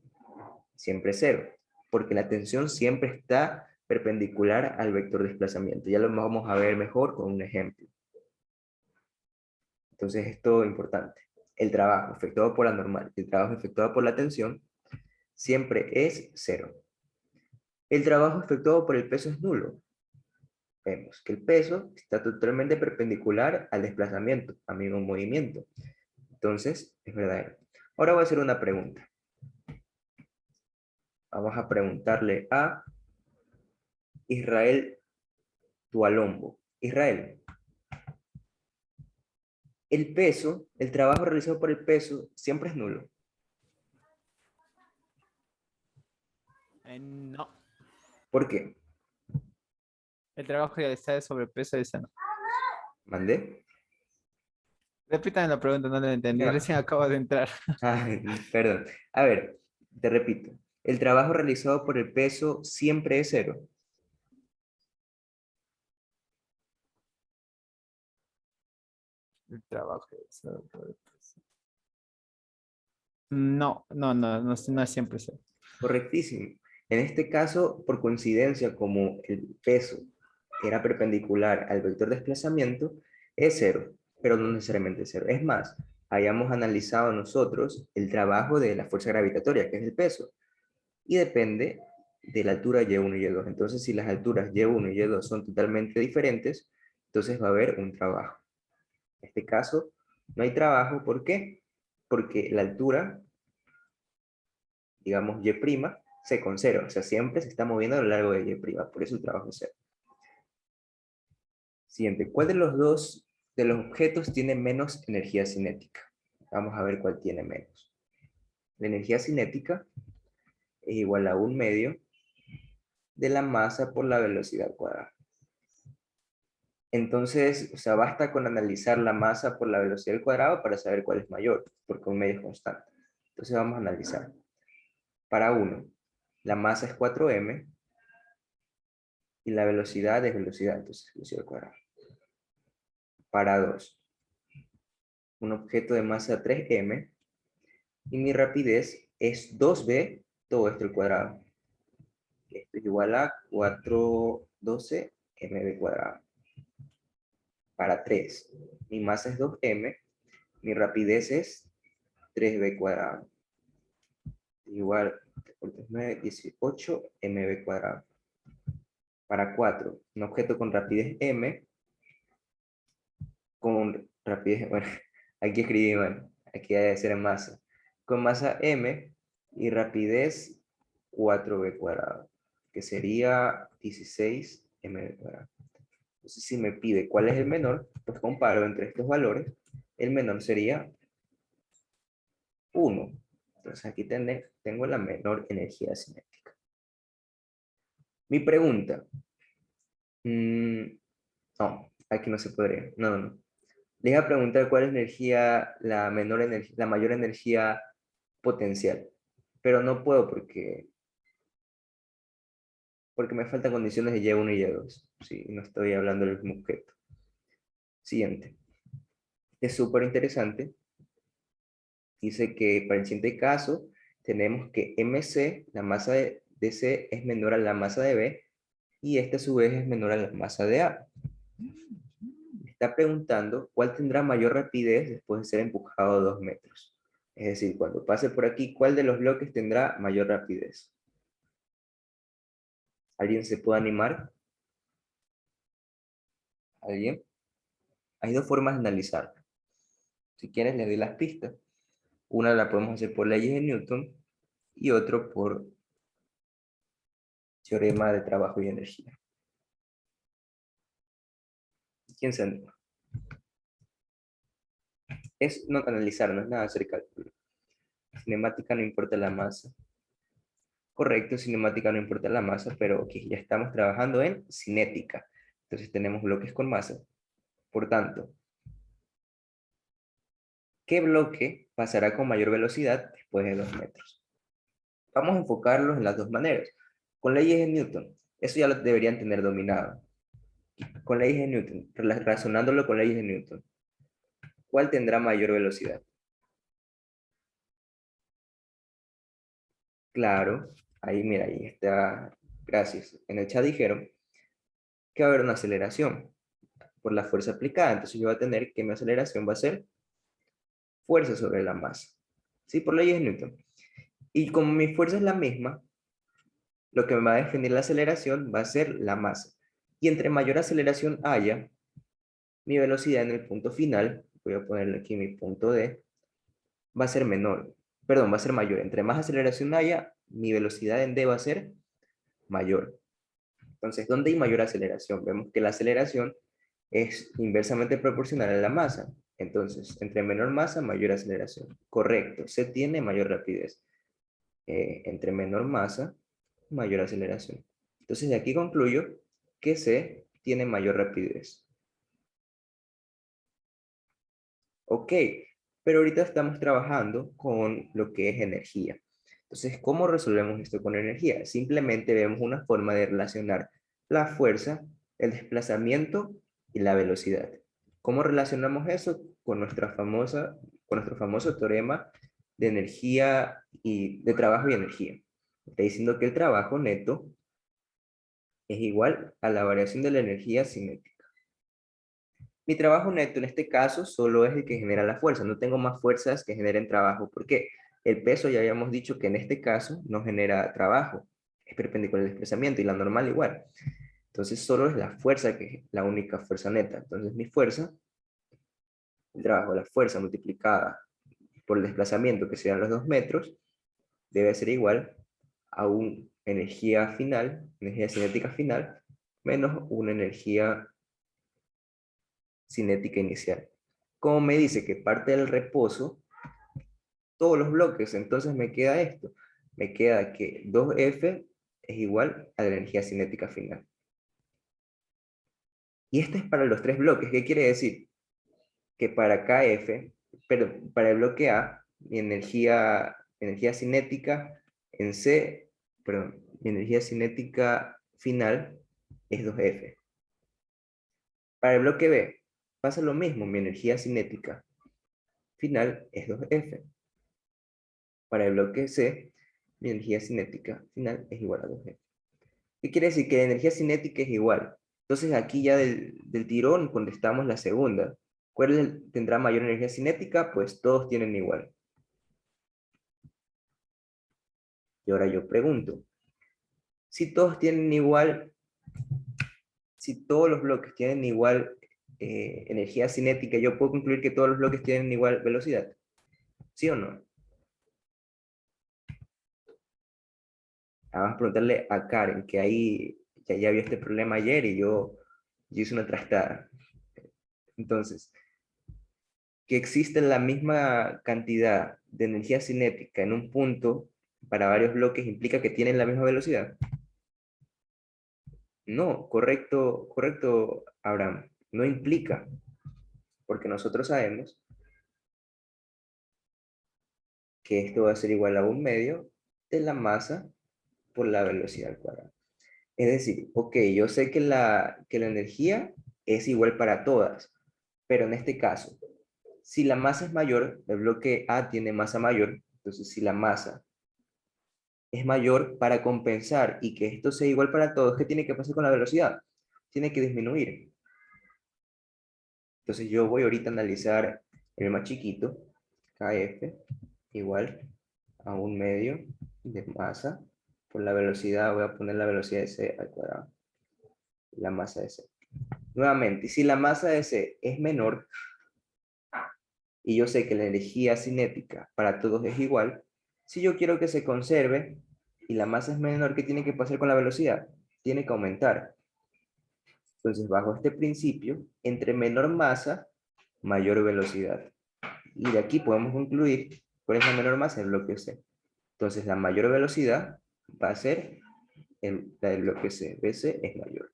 siempre es cero, porque la tensión siempre está perpendicular al vector de desplazamiento. Ya lo vamos a ver mejor con un ejemplo. Entonces, esto es importante. El trabajo efectuado por la normal y el trabajo efectuado por la tensión siempre es cero. El trabajo efectuado por el peso es nulo. Vemos que el peso está totalmente perpendicular al desplazamiento, a mismo movimiento. Entonces, es verdadero. Ahora voy a hacer una pregunta. Vamos a preguntarle a Israel Tualombo, Israel. El peso, el trabajo realizado por el peso, siempre es nulo. No. ¿Por qué? El trabajo realizado sobre peso de no. ¿Mandé? Repítame la pregunta, no la entendí. Ya. Recién acabo de entrar. Ay, perdón. A ver, te repito. El trabajo realizado por el peso siempre es cero. El trabajo realizado por peso. No es siempre eso. Correctísimo. En este caso, por coincidencia, como el peso era perpendicular al vector de desplazamiento, es cero, pero no necesariamente cero. Es más, hayamos analizado nosotros el trabajo de la fuerza gravitatoria, que es el peso, y depende de la altura Y1 y Y2. Entonces, si las alturas Y1 y Y2 son totalmente diferentes, entonces va a haber un trabajo. En este caso, no hay trabajo. ¿Por qué? Porque la altura, digamos, Y', se conserva. O sea, siempre se está moviendo a lo largo de Y'. Por eso el trabajo es cero. Siguiente. ¿Cuál de los dos de los objetos tiene menos energía cinética? Vamos a ver cuál tiene menos. La energía cinética es igual a 1/2 de la masa por la velocidad cuadrada. Entonces, o sea, basta con analizar la masa por la velocidad al cuadrado para saber cuál es mayor, porque un medio es constante. Entonces vamos a analizar. Para 1, la masa es 4m y la velocidad es velocidad, entonces velocidad al cuadrado. Para 2, un objeto de masa 3m y mi rapidez es 2b todo esto al cuadrado. Esto es igual a 412 mv cuadrado. Para 3, mi masa es 2m, mi rapidez es 3b cuadrado. Igual, 9, 18 mv cuadrado. Para 4, un objeto con rapidez m, con rapidez, bueno, aquí escribí mal, aquí debe ser en masa, con masa m y rapidez 4b cuadrado, que sería 16 mv cuadrado. Entonces, si me pide cuál es el menor, pues comparo entre estos valores, el menor sería 1. Entonces, aquí tengo la menor energía cinética. Mi pregunta, no, aquí no se podría, no. Les iba a preguntar cuál es la mayor energía potencial, pero no puedo porque me faltan condiciones de Y1 y Y2. Sí, no estoy hablando del mismo objeto. Siguiente. Es súper interesante. Dice que para el siguiente caso tenemos que MC, la masa de C, es menor a la masa de B y esta a su vez es menor a la masa de A. Está preguntando cuál tendrá mayor rapidez después de ser empujado 2 metros. Es decir, cuando pase por aquí, ¿cuál de los bloques tendrá mayor rapidez? ¿Alguien se puede animar? ¿Alguien? Hay dos formas de analizarlo. Si quieres, le doy las pistas. Una la podemos hacer por leyes de Newton y otro por teorema de trabajo y energía. ¿Quién se anima? Es no analizar, no es nada hacer cálculo. Cinemática no importa la masa. Correcto, cinemática no importa la masa, pero aquí ya estamos trabajando en cinética. Entonces tenemos bloques con masa. Por tanto, ¿qué bloque pasará con mayor velocidad después de 2 metros? Vamos a enfocarlos en las dos maneras. Con leyes de Newton, eso ya lo deberían tener dominado. Con leyes de Newton, razonándolo con leyes de Newton, ¿cuál tendrá mayor velocidad? Claro, ahí mira, ahí está, gracias. En el chat dijeron que va a haber una aceleración por la fuerza aplicada, entonces yo voy a tener que mi aceleración va a ser fuerza sobre la masa, ¿sí? Por leyes de Newton. Y como mi fuerza es la misma, lo que me va a definir la aceleración va a ser la masa. Y entre mayor aceleración haya, mi velocidad en el punto final, voy a ponerle aquí mi punto D, va a ser menor, perdón, va a ser mayor. Entre más aceleración haya, mi velocidad en D va a ser mayor. Entonces, ¿dónde hay mayor aceleración? Vemos que la aceleración es inversamente proporcional a la masa. Entonces, entre menor masa, mayor aceleración. Correcto, C tiene mayor rapidez. Entre menor masa, mayor aceleración. Entonces, de aquí concluyo que C tiene mayor rapidez. Ok, pero ahorita estamos trabajando con lo que es energía. Entonces, ¿cómo resolvemos esto con energía? Simplemente vemos una forma de relacionar la fuerza, el desplazamiento y la velocidad. ¿Cómo relacionamos eso? Con nuestro famoso teorema de energía y de trabajo y energía. Está diciendo que el trabajo neto es igual a la variación de la energía cinética. Mi trabajo neto en este caso solo es el que genera la fuerza. No tengo más fuerzas que generen trabajo. ¿Por qué? El peso ya habíamos dicho que en este caso no genera trabajo. Es perpendicular al desplazamiento y la normal igual. Entonces solo es la fuerza que es la única fuerza neta. Entonces mi fuerza, el trabajo de la fuerza multiplicada por el desplazamiento, que serían los 2 metros, debe ser igual a una energía final, energía cinética final, menos una energía cinética inicial. Como me dice que parte del reposo, todos los bloques, entonces me queda esto. Me queda que 2F es igual a la energía cinética final. Y esto es para los 3 bloques. ¿Qué quiere decir? Que para KF, pero para el bloque A, mi energía cinética en C, perdón, mi energía cinética final es 2F. Para el bloque B, pasa lo mismo, mi energía cinética final es 2F. Para el bloque C, mi energía cinética final es igual a 2F. ¿Qué quiere decir? Que la energía cinética es igual. Entonces aquí ya del tirón contestamos la segunda. ¿Cuál tendrá mayor energía cinética? Pues todos tienen igual. Y ahora yo pregunto, si todos tienen igual, si todos los bloques tienen igual energía cinética, ¿yo puedo concluir que todos los bloques tienen igual velocidad? ¿Sí o no? Vamos a preguntarle a Karen, que ahí ya vio este problema ayer y yo hice una trastada. Entonces, que existe la misma cantidad de energía cinética en un punto para varios bloques implica que tienen la misma velocidad. No, correcto, correcto, Abraham. No implica, porque nosotros sabemos que esto va a ser igual a 1/2 de la masa por la velocidad al cuadrado. Es decir, ok, yo sé que la energía es igual para todas, pero en este caso, si la masa es mayor, el bloque A tiene masa mayor, entonces si la masa es mayor, para compensar y que esto sea igual para todos, ¿qué tiene que pasar con la velocidad? Tiene que disminuir. Entonces yo voy ahorita a analizar el más chiquito, KF, igual a 1/2 de masa. Por la velocidad, voy a poner la velocidad de C al cuadrado. La masa de C. Nuevamente, si la masa de C es menor, y yo sé que la energía cinética para todos es igual, si yo quiero que se conserve y la masa es menor, ¿qué tiene que pasar con la velocidad? Tiene que aumentar. Entonces, bajo este principio, entre menor masa, mayor velocidad. Y de aquí podemos concluir cuál es la menor masa del bloque C. Entonces, la mayor velocidad va a ser la del bloque C. BC es mayor.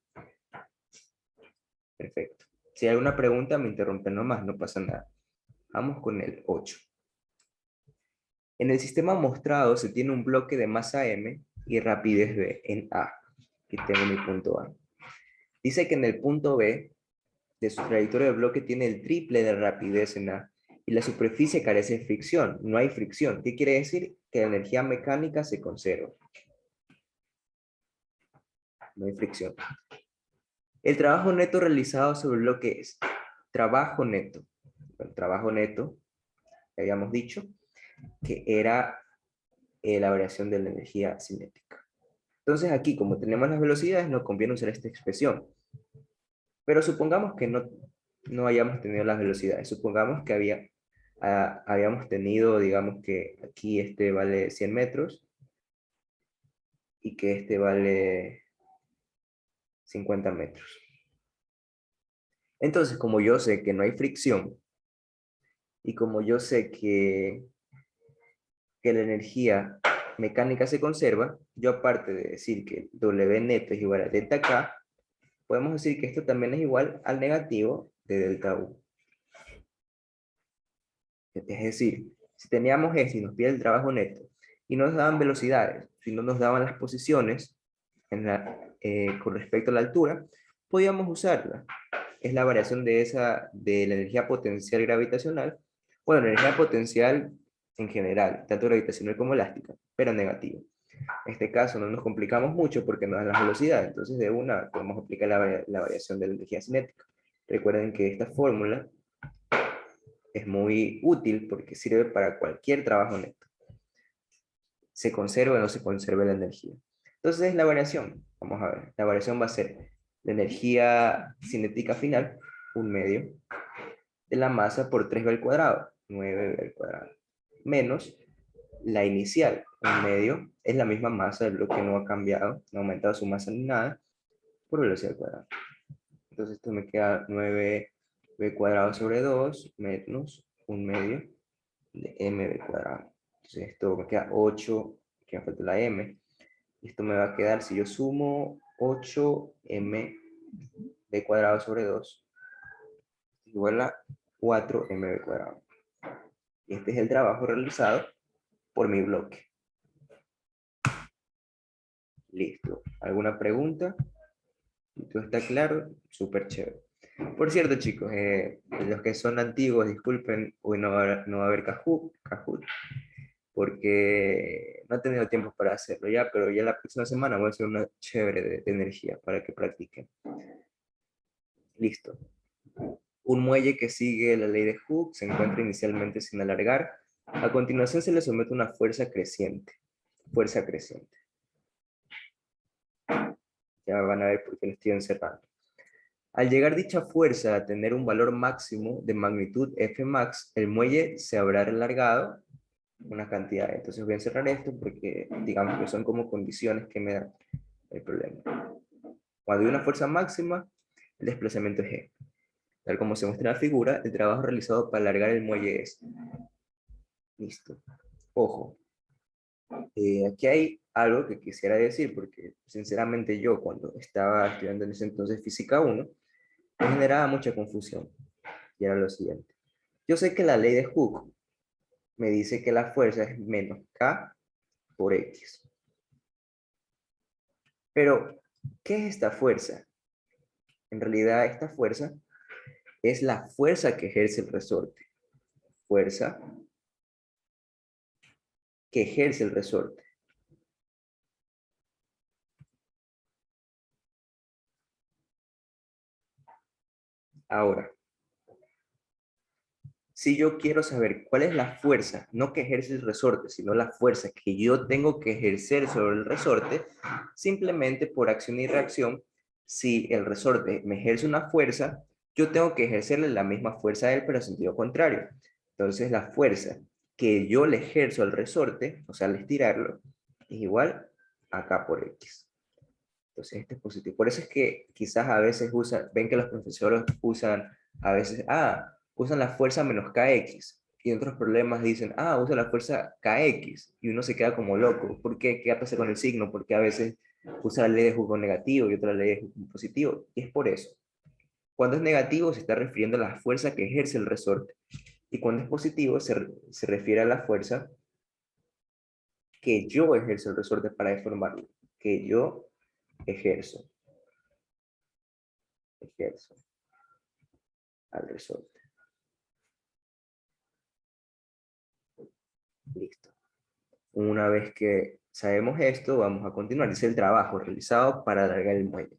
Perfecto. Si hay alguna pregunta, me interrumpen nomás, no pasa nada. Vamos con el 8. En el sistema mostrado se tiene un bloque de masa m y rapidez v en A. Aquí tengo mi punto A. Dice que en el punto B de su trayectoria de bloque tiene el triple de rapidez en A y la superficie carece de fricción. No hay fricción. ¿Qué quiere decir? Que la energía mecánica se conserva. No hay fricción. El trabajo neto realizado sobre el bloque es trabajo neto. El trabajo neto, habíamos dicho, que era la variación de la energía cinética. Entonces aquí, como tenemos las velocidades, nos conviene usar esta expresión. Pero supongamos que no hayamos tenido las velocidades. Supongamos que habíamos tenido, digamos que aquí este vale 100 metros y que este vale 50 metros. Entonces, como yo sé que no hay fricción, y como yo sé que la energía mecánica se conserva, yo aparte de decir que W neto es igual a delta K, podemos decir que esto también es igual al negativo de delta U. Es decir, si teníamos esto y nos pide el trabajo neto, y nos daban velocidades, si no nos daban las posiciones con respecto a la altura, podíamos usarla. Es la variación de la energía potencial gravitacional, bueno, la energía potencial en general, tanto gravitacional como elástica, pero negativa. En este caso no nos complicamos mucho porque nos dan las velocidades, entonces de una podemos aplicar la variación de la energía cinética. Recuerden que esta fórmula es muy útil porque sirve para cualquier trabajo neto. Se conserva o no se conserva la energía. Entonces la variación, vamos a ver, la variación va a ser la energía cinética final, 1/2, de la masa por 3b al cuadrado, 9b al cuadrado, menos la inicial, 1/2, es la misma masa del bloque, no ha cambiado, no ha aumentado su masa ni nada, por velocidad al cuadrado. Entonces esto me queda 9b cuadrado sobre 2 menos 1/2 de mb cuadrado. Entonces esto me queda 8, que me falta la m. Y esto me va a quedar, si yo sumo 8mb cuadrado sobre 2, igual a 4mb cuadrado. Y este es el trabajo realizado por mi bloque. Listo. ¿Alguna pregunta? Si todo está claro, súper chévere. Por cierto, chicos, los que son antiguos, disculpen, hoy no va a haber Kahoot, porque no he tenido tiempo para hacerlo ya, pero ya la próxima semana voy a hacer una chévere de energía para que practiquen. Listo. Un muelle que sigue la ley de Hooke se encuentra inicialmente sin alargar. A continuación se le somete una fuerza creciente. Fuerza creciente. Ya van a ver por qué lo estoy encerrando. Al llegar dicha fuerza a tener un valor máximo de magnitud F max, el muelle se habrá alargado una cantidad. Entonces voy a encerrar esto porque digamos que son como condiciones que me dan el problema. Cuando hay una fuerza máxima, el desplazamiento es G. Tal como se muestra en la figura, el trabajo realizado para alargar el muelle es. Listo. Ojo. Aquí hay algo que quisiera decir, porque sinceramente yo cuando estaba estudiando en ese entonces Física 1, me generaba mucha confusión. Y era lo siguiente. Yo sé que la ley de Hooke me dice que la fuerza es menos K por X. Pero, ¿qué es esta fuerza? En realidad, esta fuerza es la fuerza que ejerce el resorte. Fuerza que ejerce el resorte. Ahora, si yo quiero saber cuál es la fuerza, no que ejerce el resorte, sino la fuerza que yo tengo que ejercer sobre el resorte, simplemente por acción y reacción, si el resorte me ejerce una fuerza, yo tengo que ejercerle la misma fuerza a él, pero en sentido contrario. Entonces, la fuerza que yo le ejerzo al resorte, o sea, al estirarlo, es igual a K por X. Entonces, este es positivo. Por eso es que quizás a veces ven que los profesores usan a veces, usan la fuerza menos kx. Y en otros problemas dicen, usa la fuerza kx. Y uno se queda como loco. ¿Por qué? ¿Qué pasa con el signo? Porque a veces usa la ley de Hooke negativo y otra ley de Hooke positivo. Y es por eso. Cuando es negativo se está refiriendo a la fuerza que ejerce el resorte. Y cuando es positivo se refiere a la fuerza que yo ejerzo el resorte para deformarlo. Que yo ejerzo al resorte. Listo. Una vez que sabemos esto, vamos a continuar. Dice el trabajo realizado para alargar el muelle.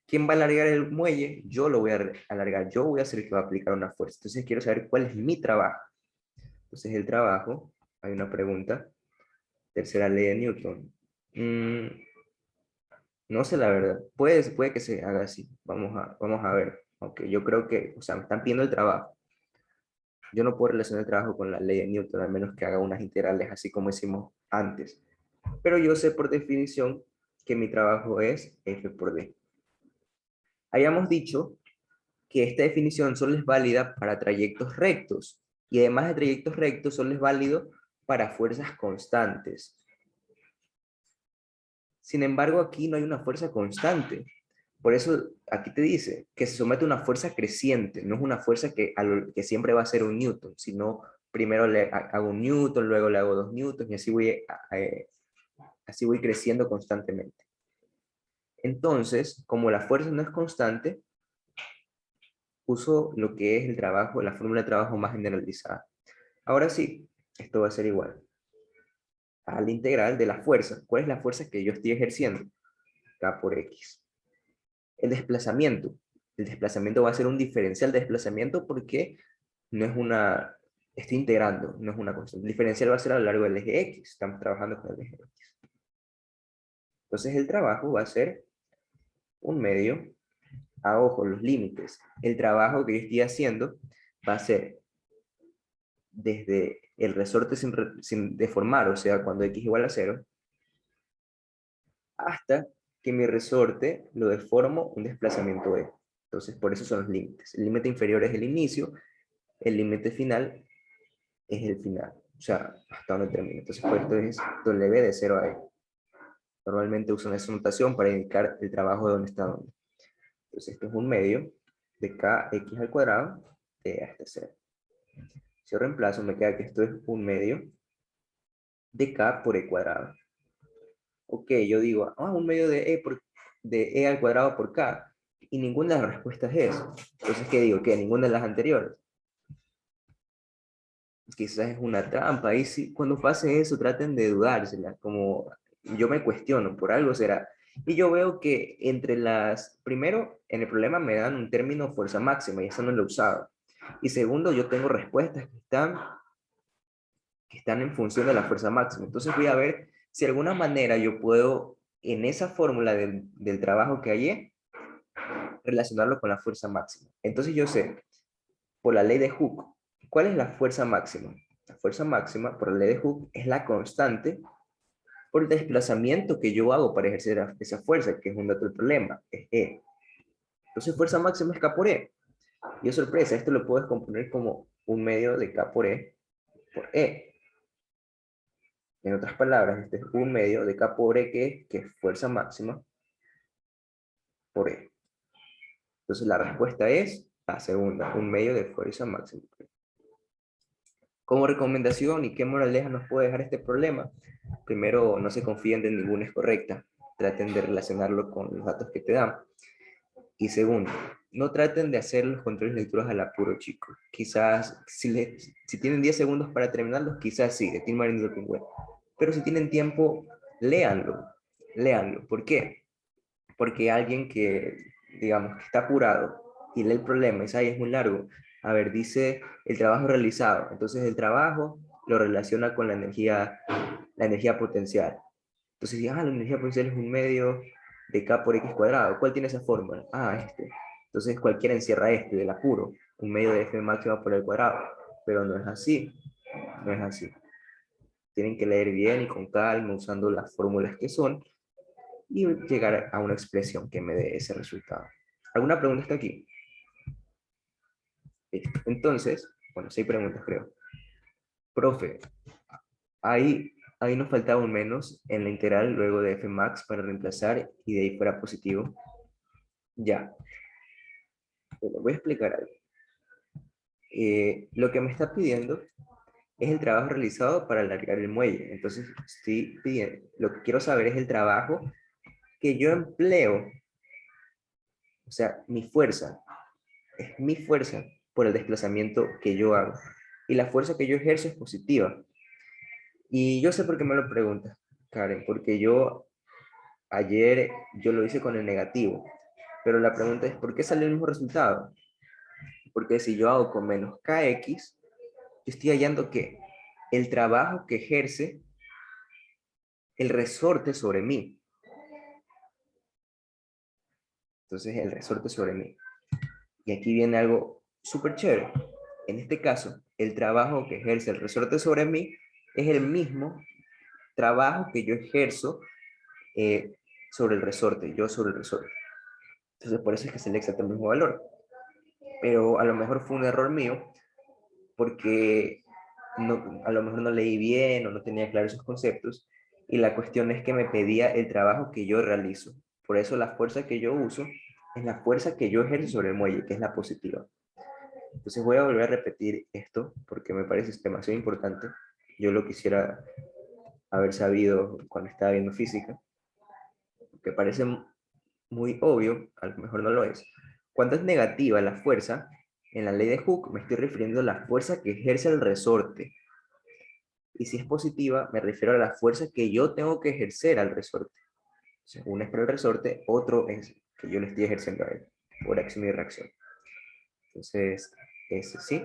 ¿Quién va a alargar el muelle? Yo lo voy a alargar. Yo voy a ser el que va a aplicar una fuerza. Entonces quiero saber cuál es mi trabajo. Entonces el trabajo, hay una pregunta. Tercera ley de Newton. No sé la verdad. Puede que se haga así. Vamos a ver. Aunque yo creo que, o sea, me están pidiendo el trabajo. Yo no puedo relacionar el trabajo con la ley de Newton, al menos que haga unas integrales así como hicimos antes. Pero yo sé por definición que mi trabajo es F por D. Habíamos dicho que esta definición solo es válida para trayectos rectos, y además de trayectos rectos, solo es válido para fuerzas constantes. Sin embargo, aquí no hay una fuerza constante. Por eso aquí te dice que se somete a una fuerza creciente, no es una fuerza que siempre va a ser un newton, sino primero le hago un newton, luego le hago 2 newtons y así voy creciendo constantemente. Entonces, como la fuerza no es constante, uso lo que es el trabajo, la fórmula de trabajo más generalizada. Ahora sí, esto va a ser igual a la integral de la fuerza. ¿Cuál es la fuerza que yo estoy ejerciendo? K por X. El desplazamiento. El desplazamiento va a ser un diferencial de desplazamiento porque no es una, estoy integrando, no es una constante. El diferencial va a ser a lo largo del eje X. Estamos trabajando con el eje X. Entonces el trabajo va a ser un medio, a ojo, los límites. El trabajo que yo estoy haciendo va a ser desde el resorte sin deformar, o sea, cuando X igual a 0, hasta que mi resorte lo deformo un desplazamiento E. Entonces, por eso son los límites. El límite inferior es el inicio, el límite final es el final, o sea, hasta donde termina. Entonces, por esto es W de 0 a E. Normalmente usan esa notación para indicar el trabajo de dónde está dónde. Entonces, esto es un medio de kx al cuadrado de E hasta 0. Si yo reemplazo, me queda que esto es un medio de k por E cuadrado. Ok, yo digo, un medio de E al cuadrado por k, y ninguna de las respuestas es eso. Entonces, ¿qué digo? Que ninguna de las anteriores. Quizás es una trampa, y si, cuando pase eso traten de dudársela, como yo me cuestiono, por algo será. Y yo veo que primero, en el problema me dan un término fuerza máxima, y eso no lo he usado. Y segundo, yo tengo respuestas que están en función de la fuerza máxima. Entonces voy a ver si de alguna manera yo puedo, en esa fórmula del trabajo que hallé, relacionarlo con la fuerza máxima. Entonces yo sé, por la ley de Hooke, ¿cuál es la fuerza máxima? La fuerza máxima, por la ley de Hooke, es la constante por el desplazamiento que yo hago para ejercer esa fuerza, que es un dato del problema, es E. Entonces fuerza máxima es K por E. Y es sorpresa, esto lo puedes componer como un medio de K por E por E. En otras palabras, este es un medio de K por E que es fuerza máxima por E. Entonces la respuesta es la segunda, un medio de fuerza máxima. Como recomendación y qué moraleja nos puede dejar este problema, primero, no se confíen de ninguna es correcta, traten de relacionarlo con los datos que te dan. Y segundo, no traten de hacer los controles de lecturas al apuro, chicos. Quizás, si tienen 10 segundos para terminarlos, quizás sí, de Tim Marín del Pingüino. Pero si tienen tiempo, léanlo, léanlo. ¿Por qué? Porque alguien que, digamos, que está apurado y lee el problema y dice, ay, es muy largo. A ver, dice el trabajo realizado. Entonces el trabajo lo relaciona con la energía potencial. Entonces, la energía potencial es un medio de K por X cuadrado. ¿Cuál tiene esa fórmula? Este. Entonces cualquiera encierra este, del apuro, un medio de F máxima por el cuadrado. Pero no es así, no es así. Tienen que leer bien y con calma, usando las fórmulas que son, y llegar a una expresión que me dé ese resultado. ¿Alguna pregunta hasta aquí? Listo. Entonces, bueno, 6 preguntas creo. Profe, ahí nos faltaba un menos en la integral luego de f max para reemplazar y de ahí fuera positivo. Ya. Bueno, voy a explicar algo. Lo que me está pidiendo es el trabajo realizado para alargar el muelle. Entonces, estoy pidiendo, lo que quiero saber es el trabajo que yo empleo, o sea, mi fuerza, es mi fuerza por el desplazamiento que yo hago. Y la fuerza que yo ejerzo es positiva. Y yo sé por qué me lo preguntas, Karen, porque ayer yo lo hice con el negativo. Pero la pregunta es, ¿por qué sale el mismo resultado? Porque si yo hago con menos kx, yo estoy hallando que el trabajo que ejerce el resorte sobre mí. Entonces, el resorte sobre mí. Y aquí viene algo súper chévere. En este caso, el trabajo que ejerce el resorte sobre mí es el mismo trabajo que yo ejerzo sobre el resorte, yo sobre el resorte. Entonces por eso es que se le exalta el mismo valor. Pero a lo mejor fue un error mío, porque a lo mejor no leí bien o no tenía claros esos conceptos, y la cuestión es que me pedía el trabajo que yo realizo. Por eso la fuerza que yo uso es la fuerza que yo ejerzo sobre el muelle, que es la positiva. Entonces voy a volver a repetir esto porque me parece demasiado importante. Yo lo quisiera haber sabido cuando estaba viendo física, que parece muy obvio, a lo mejor no lo es. Cuando es negativa la fuerza, en la ley de Hooke me estoy refiriendo a la fuerza que ejerce el resorte. Y si es positiva, me refiero a la fuerza que yo tengo que ejercer al resorte. O sea, uno es para el resorte, otro es que yo le estoy ejerciendo a él, por acción y reacción. Entonces, ese sí,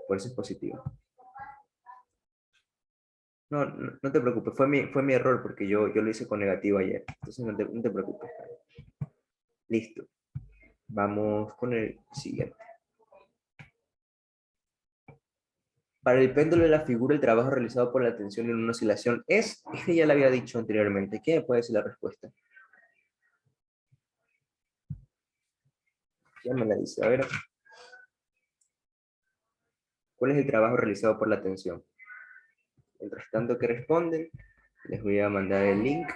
por eso es positivo. No, no, no te preocupes, fue mi error porque yo lo hice con negativo ayer. Entonces no te preocupes. Listo. Vamos con el siguiente. Para el péndulo de la figura, el trabajo realizado por la tensión en una oscilación es, este ya lo había dicho anteriormente. ¿Qué puede ser la respuesta? Ya me la dice. A ver, ¿cuál es el trabajo realizado por la tensión? Mientras tanto que responden, les voy a mandar el link.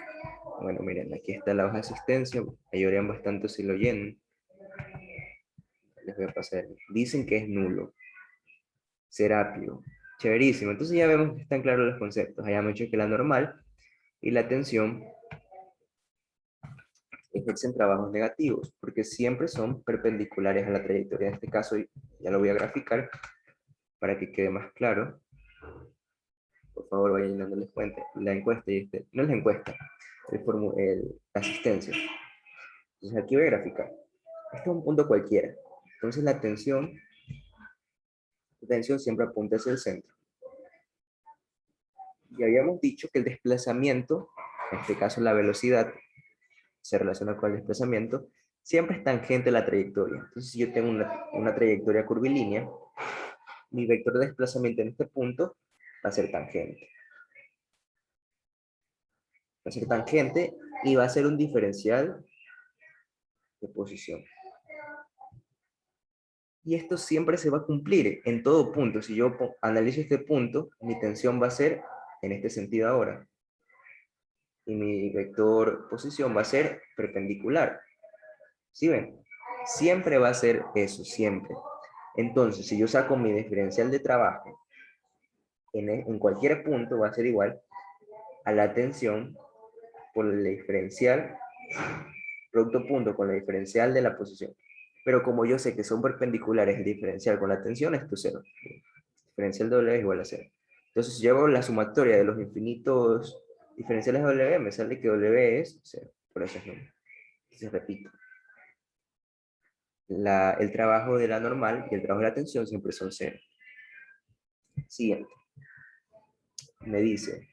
Bueno, miren, aquí está la hoja de asistencia. Ayudarían bastante si lo llenan. Les voy a pasar. Dicen que es nulo. Serapio. Chéverísimo. Entonces ya vemos que están claros los conceptos. Hayamos dicho que la normal y la tensión ejercen trabajos negativos, porque siempre son perpendiculares a la trayectoria. En este caso, ya lo voy a graficar para que quede más claro. Por favor, vayan llenando la encuesta. No es la encuesta, la asistencia. Entonces aquí voy a graficar. Este es un punto cualquiera. Entonces la tensión siempre apunta hacia el centro. Y habíamos dicho que el desplazamiento, en este caso la velocidad, se relaciona con el desplazamiento, siempre es tangente a la trayectoria. Entonces, si yo tengo una trayectoria curvilínea, mi vector de desplazamiento en este punto va a ser tangente. Va a ser tangente y va a ser un diferencial de posición. Y esto siempre se va a cumplir en todo punto. Si yo analizo este punto, mi tensión va a ser en este sentido ahora. Y mi vector posición va a ser perpendicular. ¿Sí ven? Siempre va a ser eso, siempre. Entonces, si yo saco mi diferencial de trabajo, en cualquier punto va a ser igual a la tensión por el diferencial, producto punto con la diferencial de la posición. Pero como yo sé que son perpendiculares el diferencial con la tensión, esto es cero. Diferencial de W es igual a cero. Entonces, si yo hago la sumatoria de los infinitos diferenciales de W, me sale que W es cero. Por eso es número. Entonces, repito. El trabajo de la normal y el trabajo de la tensión siempre son cero. Siguiente. Me dice,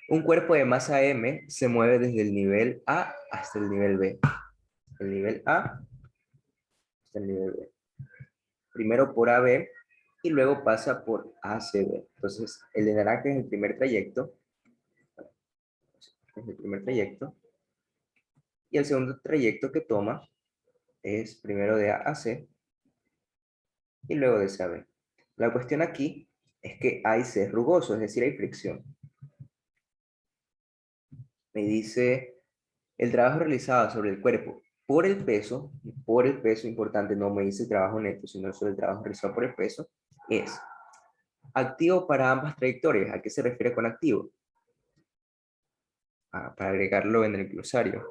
un cuerpo de masa M se mueve desde el nivel A hasta el nivel B. El nivel A hasta el nivel B. Primero por AB y luego pasa por ACB. Entonces, el de naranja es el primer trayecto. Es el primer trayecto. Y el segundo trayecto que toma es primero de A a C y luego de C a B. La cuestión aquí es que A y C es rugoso, es decir, hay fricción. Me dice, el trabajo realizado sobre el cuerpo por el peso importante, no me dice trabajo neto, sino sobre el trabajo realizado por el peso, es activo para ambas trayectorias. ¿A qué se refiere con activo? Para agregarlo en el glosario.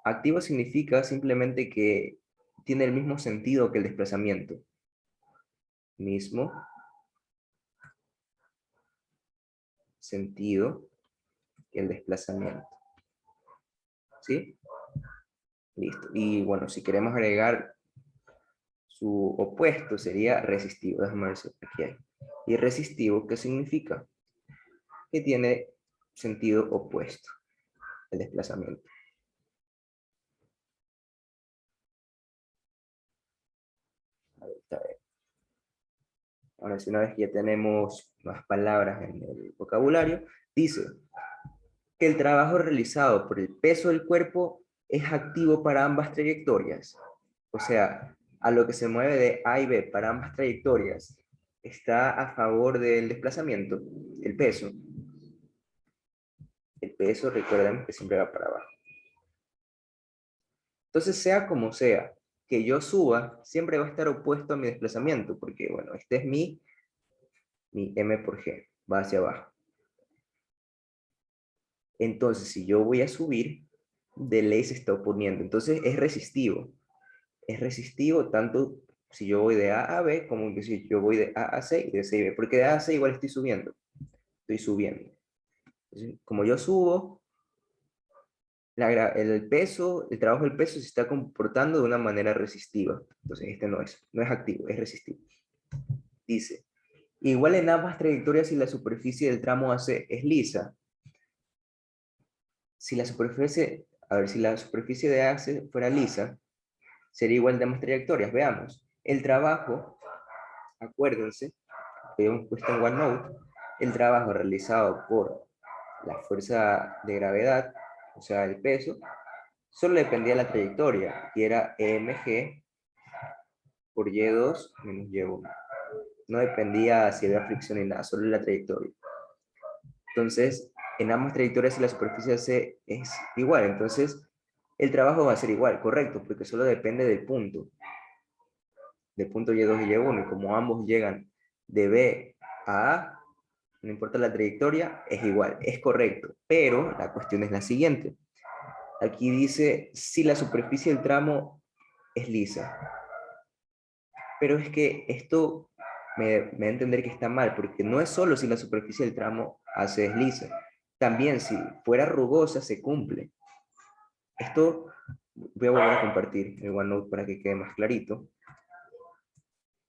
Activo significa simplemente que tiene el mismo sentido que el desplazamiento. Mismo sentido que el desplazamiento. ¿Sí? Listo. Y bueno, si queremos agregar su opuesto, sería resistivo. Déjame ver si aquí hay. ¿Y resistivo qué significa? Que tiene sentido opuesto, el desplazamiento. A ver, está bien. Ahora, si una vez que ya tenemos más palabras en el vocabulario, dice que el trabajo realizado por el peso del cuerpo es activo para ambas trayectorias. O sea, a lo que se mueve de A y B para ambas trayectorias, está a favor del desplazamiento, el peso. El peso, recuerden que siempre va para abajo. Entonces, sea como sea, que yo suba, siempre va a estar opuesto a mi desplazamiento, porque, bueno, este es mi M por G, va hacia abajo. Entonces, si yo voy a subir, de ley se está oponiendo. Entonces, es resistivo. Es resistivo tanto si yo voy de A a B, como que si yo voy de A a C y de C a B. Porque de A a C igual estoy subiendo. Estoy subiendo. Entonces, como yo subo, el peso, el trabajo del peso se está comportando de una manera resistiva. Entonces, este no es activo, es resistivo. Dice, igual en ambas trayectorias si la superficie del tramo AC es lisa. Si la superficie, a ver, si la superficie de AC fuera lisa, sería igual de ambas trayectorias. Veamos. El trabajo, acuérdense, que hemos puesto en OneNote, el trabajo realizado por la fuerza de gravedad, o sea, el peso, solo dependía de la trayectoria, y era mg por y2 menos y1. No dependía si había fricción ni nada, solo la trayectoria. Entonces, en ambas trayectorias, si la superficie C es igual, entonces el trabajo va a ser igual, correcto, porque solo depende del punto y2 y y1, y como ambos llegan de B a A, no importa la trayectoria, es igual, es correcto, pero la cuestión es la siguiente. Aquí dice si la superficie del tramo es lisa, pero es que esto me da a entender que está mal, porque no es solo si la superficie del tramo AC es lisa, también si fuera rugosa se cumple. Esto voy a volver a compartir el OneNote para que quede más clarito.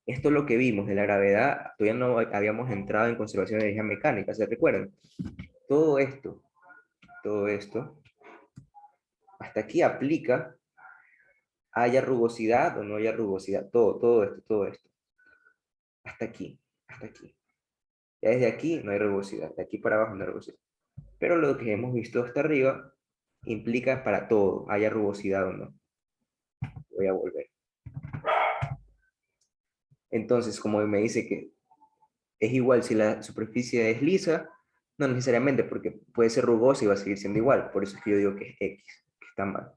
Esto es lo que vimos de la gravedad, todavía no habíamos entrado en conservación de energía mecánica, ¿se recuerdan? Todo esto, hasta aquí aplica, haya rugosidad o no haya rugosidad, todo esto, hasta aquí, hasta aquí. Ya desde aquí no hay rugosidad, de aquí para abajo no hay rugosidad. Pero lo que hemos visto hasta arriba implica para todo, haya rugosidad o no. Voy a volver. Entonces, como me dice que es igual si la superficie es lisa, no necesariamente, porque puede ser rugosa y va a seguir siendo igual. Por eso es que yo digo que es X, que está mal.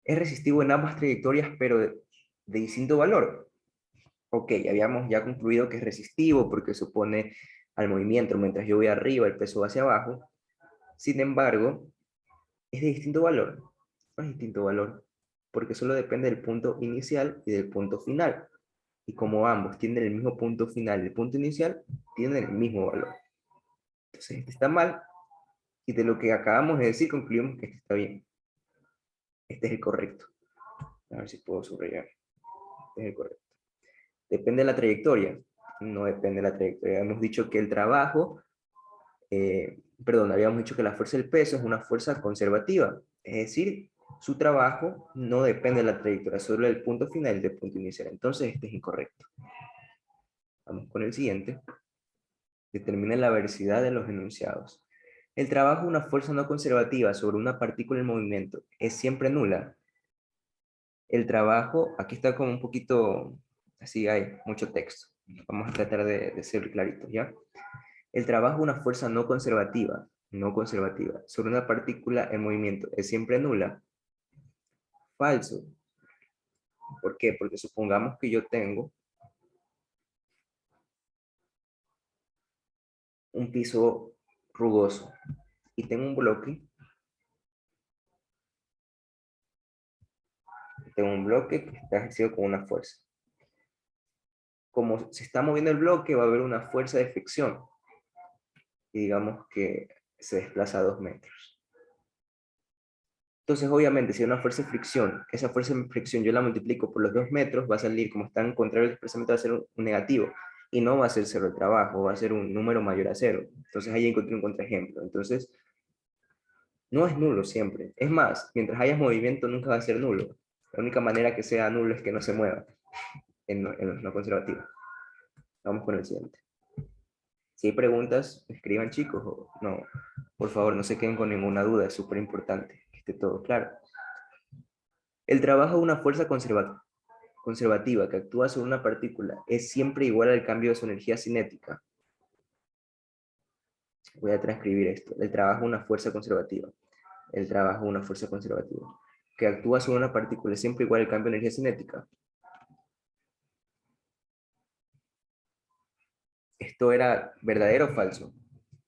Es resistivo en ambas trayectorias, pero de distinto valor. Ok, habíamos ya concluido que es resistivo porque supone al movimiento, mientras yo voy arriba, el peso va hacia abajo. Sin embargo, es de distinto valor. No es distinto valor, porque solo depende del punto inicial y del punto final. Y como ambos tienen el mismo punto final y el punto inicial, tienen el mismo valor. Entonces, este está mal, y de lo que acabamos de decir, concluimos que este está bien. Este es el correcto. A ver si puedo subrayar. Este es el correcto. Depende de la trayectoria. No depende de la trayectoria. Hemos dicho que el trabajo, habíamos dicho que la fuerza del peso es una fuerza conservativa. Es decir, su trabajo no depende de la trayectoria, solo del punto final y del punto inicial. Entonces, este es incorrecto. Vamos con el siguiente. Determina la velocidad de los enunciados. El trabajo de una fuerza no conservativa sobre una partícula en movimiento es siempre nula. El trabajo, aquí está como un poquito, así hay mucho texto. Vamos a tratar de ser claritos, ¿ya? El trabajo de una fuerza no conservativa, sobre una partícula en movimiento es siempre nula. Falso. ¿Por qué? Porque supongamos que yo tengo un piso rugoso y tengo un bloque, que está ejercido con una fuerza. Como se está moviendo el bloque, va a haber una fuerza de fricción. Y digamos que se desplaza a 2 metros. Entonces, obviamente, si hay una fuerza de fricción, esa fuerza de fricción yo la multiplico por los 2 metros, va a salir, como está en contrario al desplazamiento, va a ser un negativo. Y no va a ser cero el trabajo, va a ser un número mayor a cero. Entonces, ahí encontré un contraejemplo. Entonces, no es nulo siempre. Es más, mientras haya movimiento, nunca va a ser nulo. La única manera que sea nulo es que no se mueva en los no conservativos. Vamos con el siguiente. Si hay preguntas, escriban chicos, o no, por favor, no se queden con ninguna duda, es súper importante que esté todo claro. El trabajo de una fuerza conservativa que actúa sobre una partícula es siempre igual al cambio de su energía cinética. Voy a transcribir esto. El trabajo de una fuerza conservativa. El trabajo de una fuerza conservativa que actúa sobre una partícula es siempre igual al cambio de energía cinética. ¿Esto era verdadero o falso?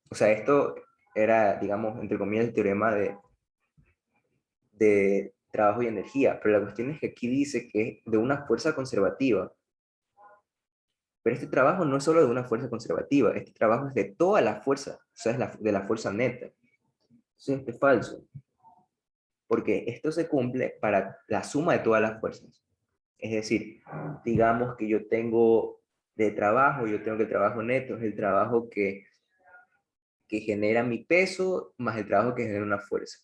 O sea, esto era, digamos, entre comillas, el teorema de trabajo y energía, pero la cuestión es que aquí dice que es de una fuerza conservativa. Pero este trabajo no es solo de una fuerza conservativa, este trabajo es de toda la fuerza, o sea, es de la fuerza neta. Entonces, esto es falso, porque esto se cumple para la suma de todas las fuerzas. Es decir, digamos que yo tengo de trabajo, yo tengo que el trabajo neto es el trabajo que genera mi peso más el trabajo que genera una fuerza.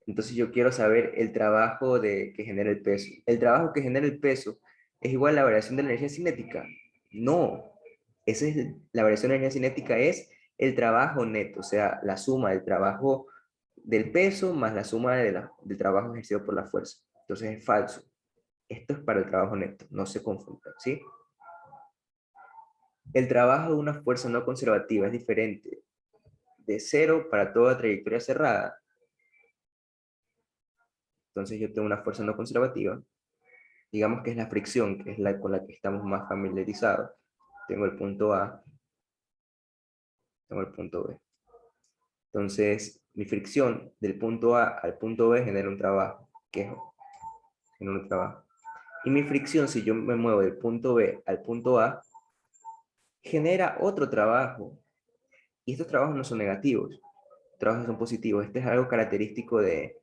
Entonces yo quiero saber el trabajo que genera el peso. ¿El trabajo que genera el peso es igual a la variación de la energía cinética? No. La variación de la energía cinética es el trabajo neto, o sea, la suma del trabajo del peso más la suma del trabajo ejercido por la fuerza. Entonces es falso. Esto es para el trabajo neto, no se confundan, ¿sí? El trabajo de una fuerza no conservativa es diferente de cero para toda trayectoria cerrada. Entonces yo tengo una fuerza no conservativa, digamos que es la fricción, que es la con la que estamos más familiarizados. Tengo el punto A, tengo el punto B. Entonces, mi fricción del punto A al punto B genera un trabajo, que es genera un trabajo. Y mi fricción, si yo me muevo del punto B al punto A, genera otro trabajo. Y estos trabajos no son negativos, los trabajos son positivos. Este es algo característico de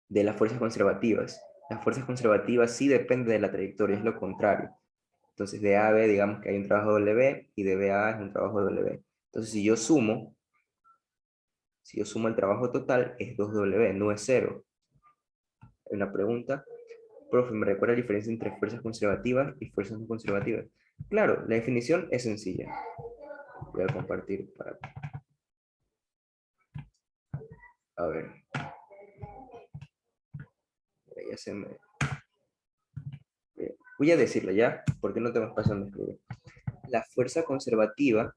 las fuerzas conservativas. Las fuerzas conservativas sí dependen de la trayectoria, es lo contrario. Entonces de A a B digamos que hay un trabajo W y de B a A es un trabajo W. Entonces si yo sumo el trabajo total es 2W, no es 0. Hay una pregunta. Profe, ¿me recuerda la diferencia entre fuerzas conservativas y fuerzas no conservativas? Claro, la definición es sencilla. Voy a compartir para... A ver. Ya se me... Voy a decirlo ya, porque no tengo espacio donde escribir. La fuerza conservativa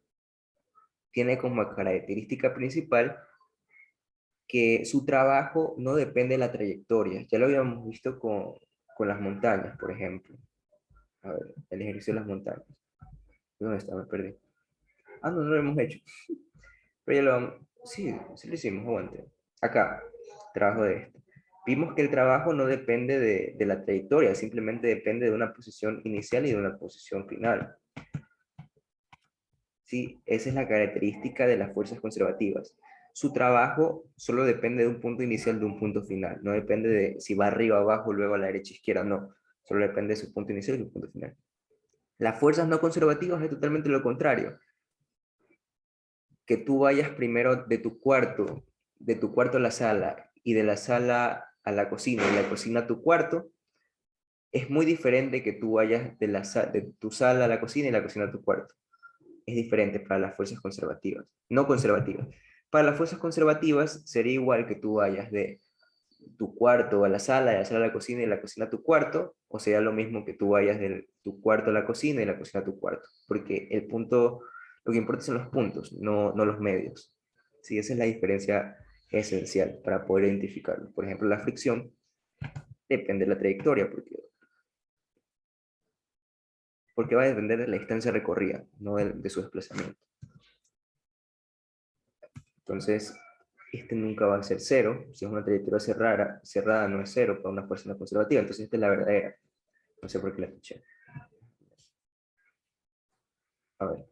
tiene como característica principal que su trabajo no depende de la trayectoria. Ya lo habíamos visto con las montañas, por ejemplo. A ver, el ejercicio de las montañas. ¿Dónde está? Me perdí. Ah, no, no lo hemos hecho. Pero ya lo vamos... Sí, sí lo hicimos, aguante. Acá, trabajo de esto. Vimos que el trabajo no depende de la trayectoria, simplemente depende de una posición inicial y de una posición final. Sí, esa es la característica de las fuerzas conservativas. Su trabajo solo depende de un punto inicial, de un punto final. No depende de si va arriba, abajo, luego a la derecha, izquierda, no. Solo depende de su punto inicial y su punto final. Las fuerzas no conservativas es totalmente lo contrario. Que tú vayas primero de tu cuarto a la sala y de la sala a la cocina y la cocina a tu cuarto, es muy diferente que tú vayas de tu sala a la cocina y la cocina a tu cuarto. Es diferente para las fuerzas conservativas, no conservativas. Para las fuerzas conservativas sería igual que tú vayas de tu cuarto a la sala, de la sala a la cocina y la cocina a tu cuarto, o sería lo mismo que tú vayas de tu cuarto a la cocina y la cocina a tu cuarto, porque el punto, lo que importa son los puntos, no los medios. Sí, esa es la diferencia esencial para poder identificarlo. Por ejemplo, la fricción depende de la trayectoria, porque va a depender de la distancia recorrida, no de su desplazamiento. Entonces, este nunca va a ser cero. Si es una trayectoria cerrada no es cero para una fuerza no conservativa. Entonces, esta es la verdadera. No sé por qué la escuché. A ver.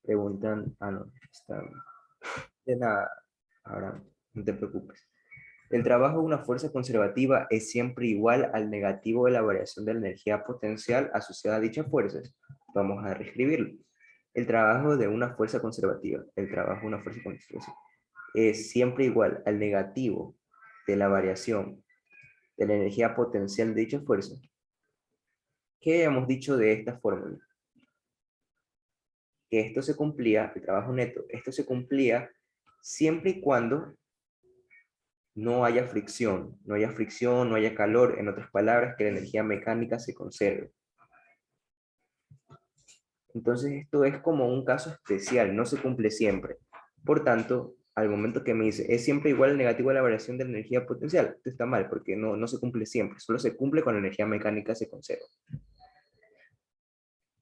Preguntan. Ah, no. Está de nada. Ahora, no te preocupes. El trabajo de una fuerza conservativa es siempre igual al negativo de la variación de la energía potencial asociada a dichas fuerzas. Vamos a reescribirlo. El trabajo de una fuerza conservativa, el trabajo de una fuerza conservativa, es siempre igual al negativo de la variación de la energía potencial de dicha fuerza. ¿Qué hemos dicho de esta fórmula? Que esto se cumplía, el trabajo neto, esto se cumplía siempre y cuando no haya fricción, no haya calor, en otras palabras, que la energía mecánica se conserve. Entonces esto es como un caso especial, no se cumple siempre. Por tanto, al momento que me dice, es siempre igual al negativo a la variación de la energía potencial, esto está mal, porque no se cumple siempre, solo se cumple cuando la energía mecánica se conserva.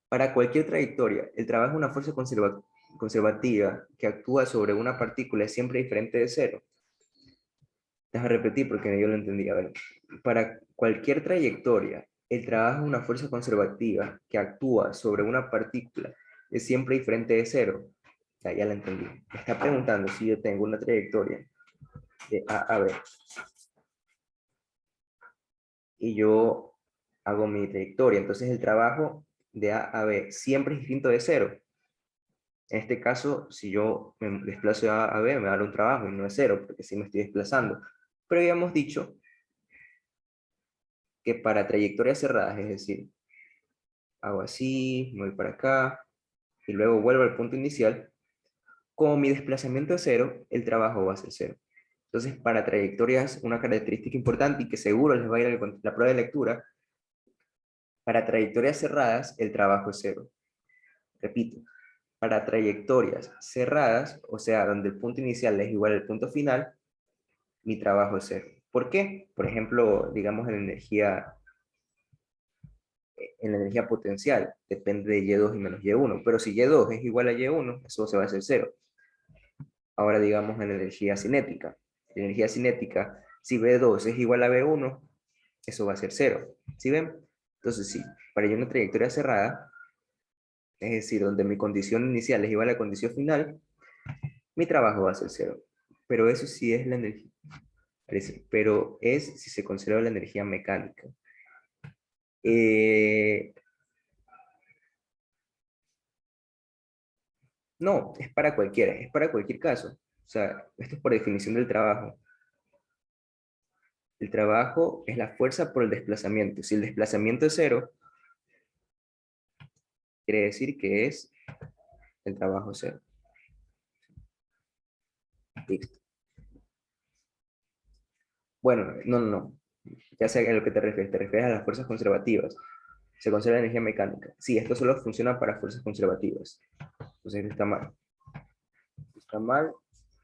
Para cualquier trayectoria, el trabajo de una fuerza conservativa que actúa sobre una partícula es siempre diferente de cero. Déjame repetir porque yo lo entendí. A ver, para cualquier trayectoria, el trabajo de una fuerza conservativa que actúa sobre una partícula es siempre diferente de cero. Ya la entendí. Me está preguntando si yo tengo una trayectoria de A a B y yo hago mi trayectoria. Entonces el trabajo de A a B siempre es distinto de cero. En este caso, si yo me desplazo de A a B, me va a dar un trabajo y no es cero, porque sí me estoy desplazando. Pero habíamos dicho que para trayectorias cerradas, es decir, hago así, me voy para acá, y luego vuelvo al punto inicial, como mi desplazamiento es cero, el trabajo va a ser cero. Entonces, para trayectorias, una característica importante y que seguro les va a ir a la prueba de lectura, para trayectorias cerradas, el trabajo es cero. Repito, para trayectorias cerradas, o sea, donde el punto inicial es igual al punto final, mi trabajo es cero. ¿Por qué? Por ejemplo, digamos en la energía potencial, depende de Y2 y menos Y1, pero si Y2 es igual a Y1, eso se va a hacer cero. Ahora digamos en la energía cinética. En energía cinética, si B2 es igual a B1, eso va a ser cero. ¿Sí ven? Entonces sí, para yo una trayectoria cerrada, es decir, donde mi condición inicial es igual a la condición final, mi trabajo va a ser cero. Pero eso sí es la energía, pero es si se conserva la energía mecánica. Eh, no, es para cualquiera, es para cualquier caso. O sea, esto es por definición del trabajo. El trabajo es la fuerza por el desplazamiento. Si el desplazamiento es cero, quiere decir que es el trabajo cero. Listo. Bueno, no. Ya sé a lo que te refieres. Te refieres a las fuerzas conservativas. Se conserva la energía mecánica. Sí, esto solo funciona para fuerzas conservativas. Entonces está mal. Está mal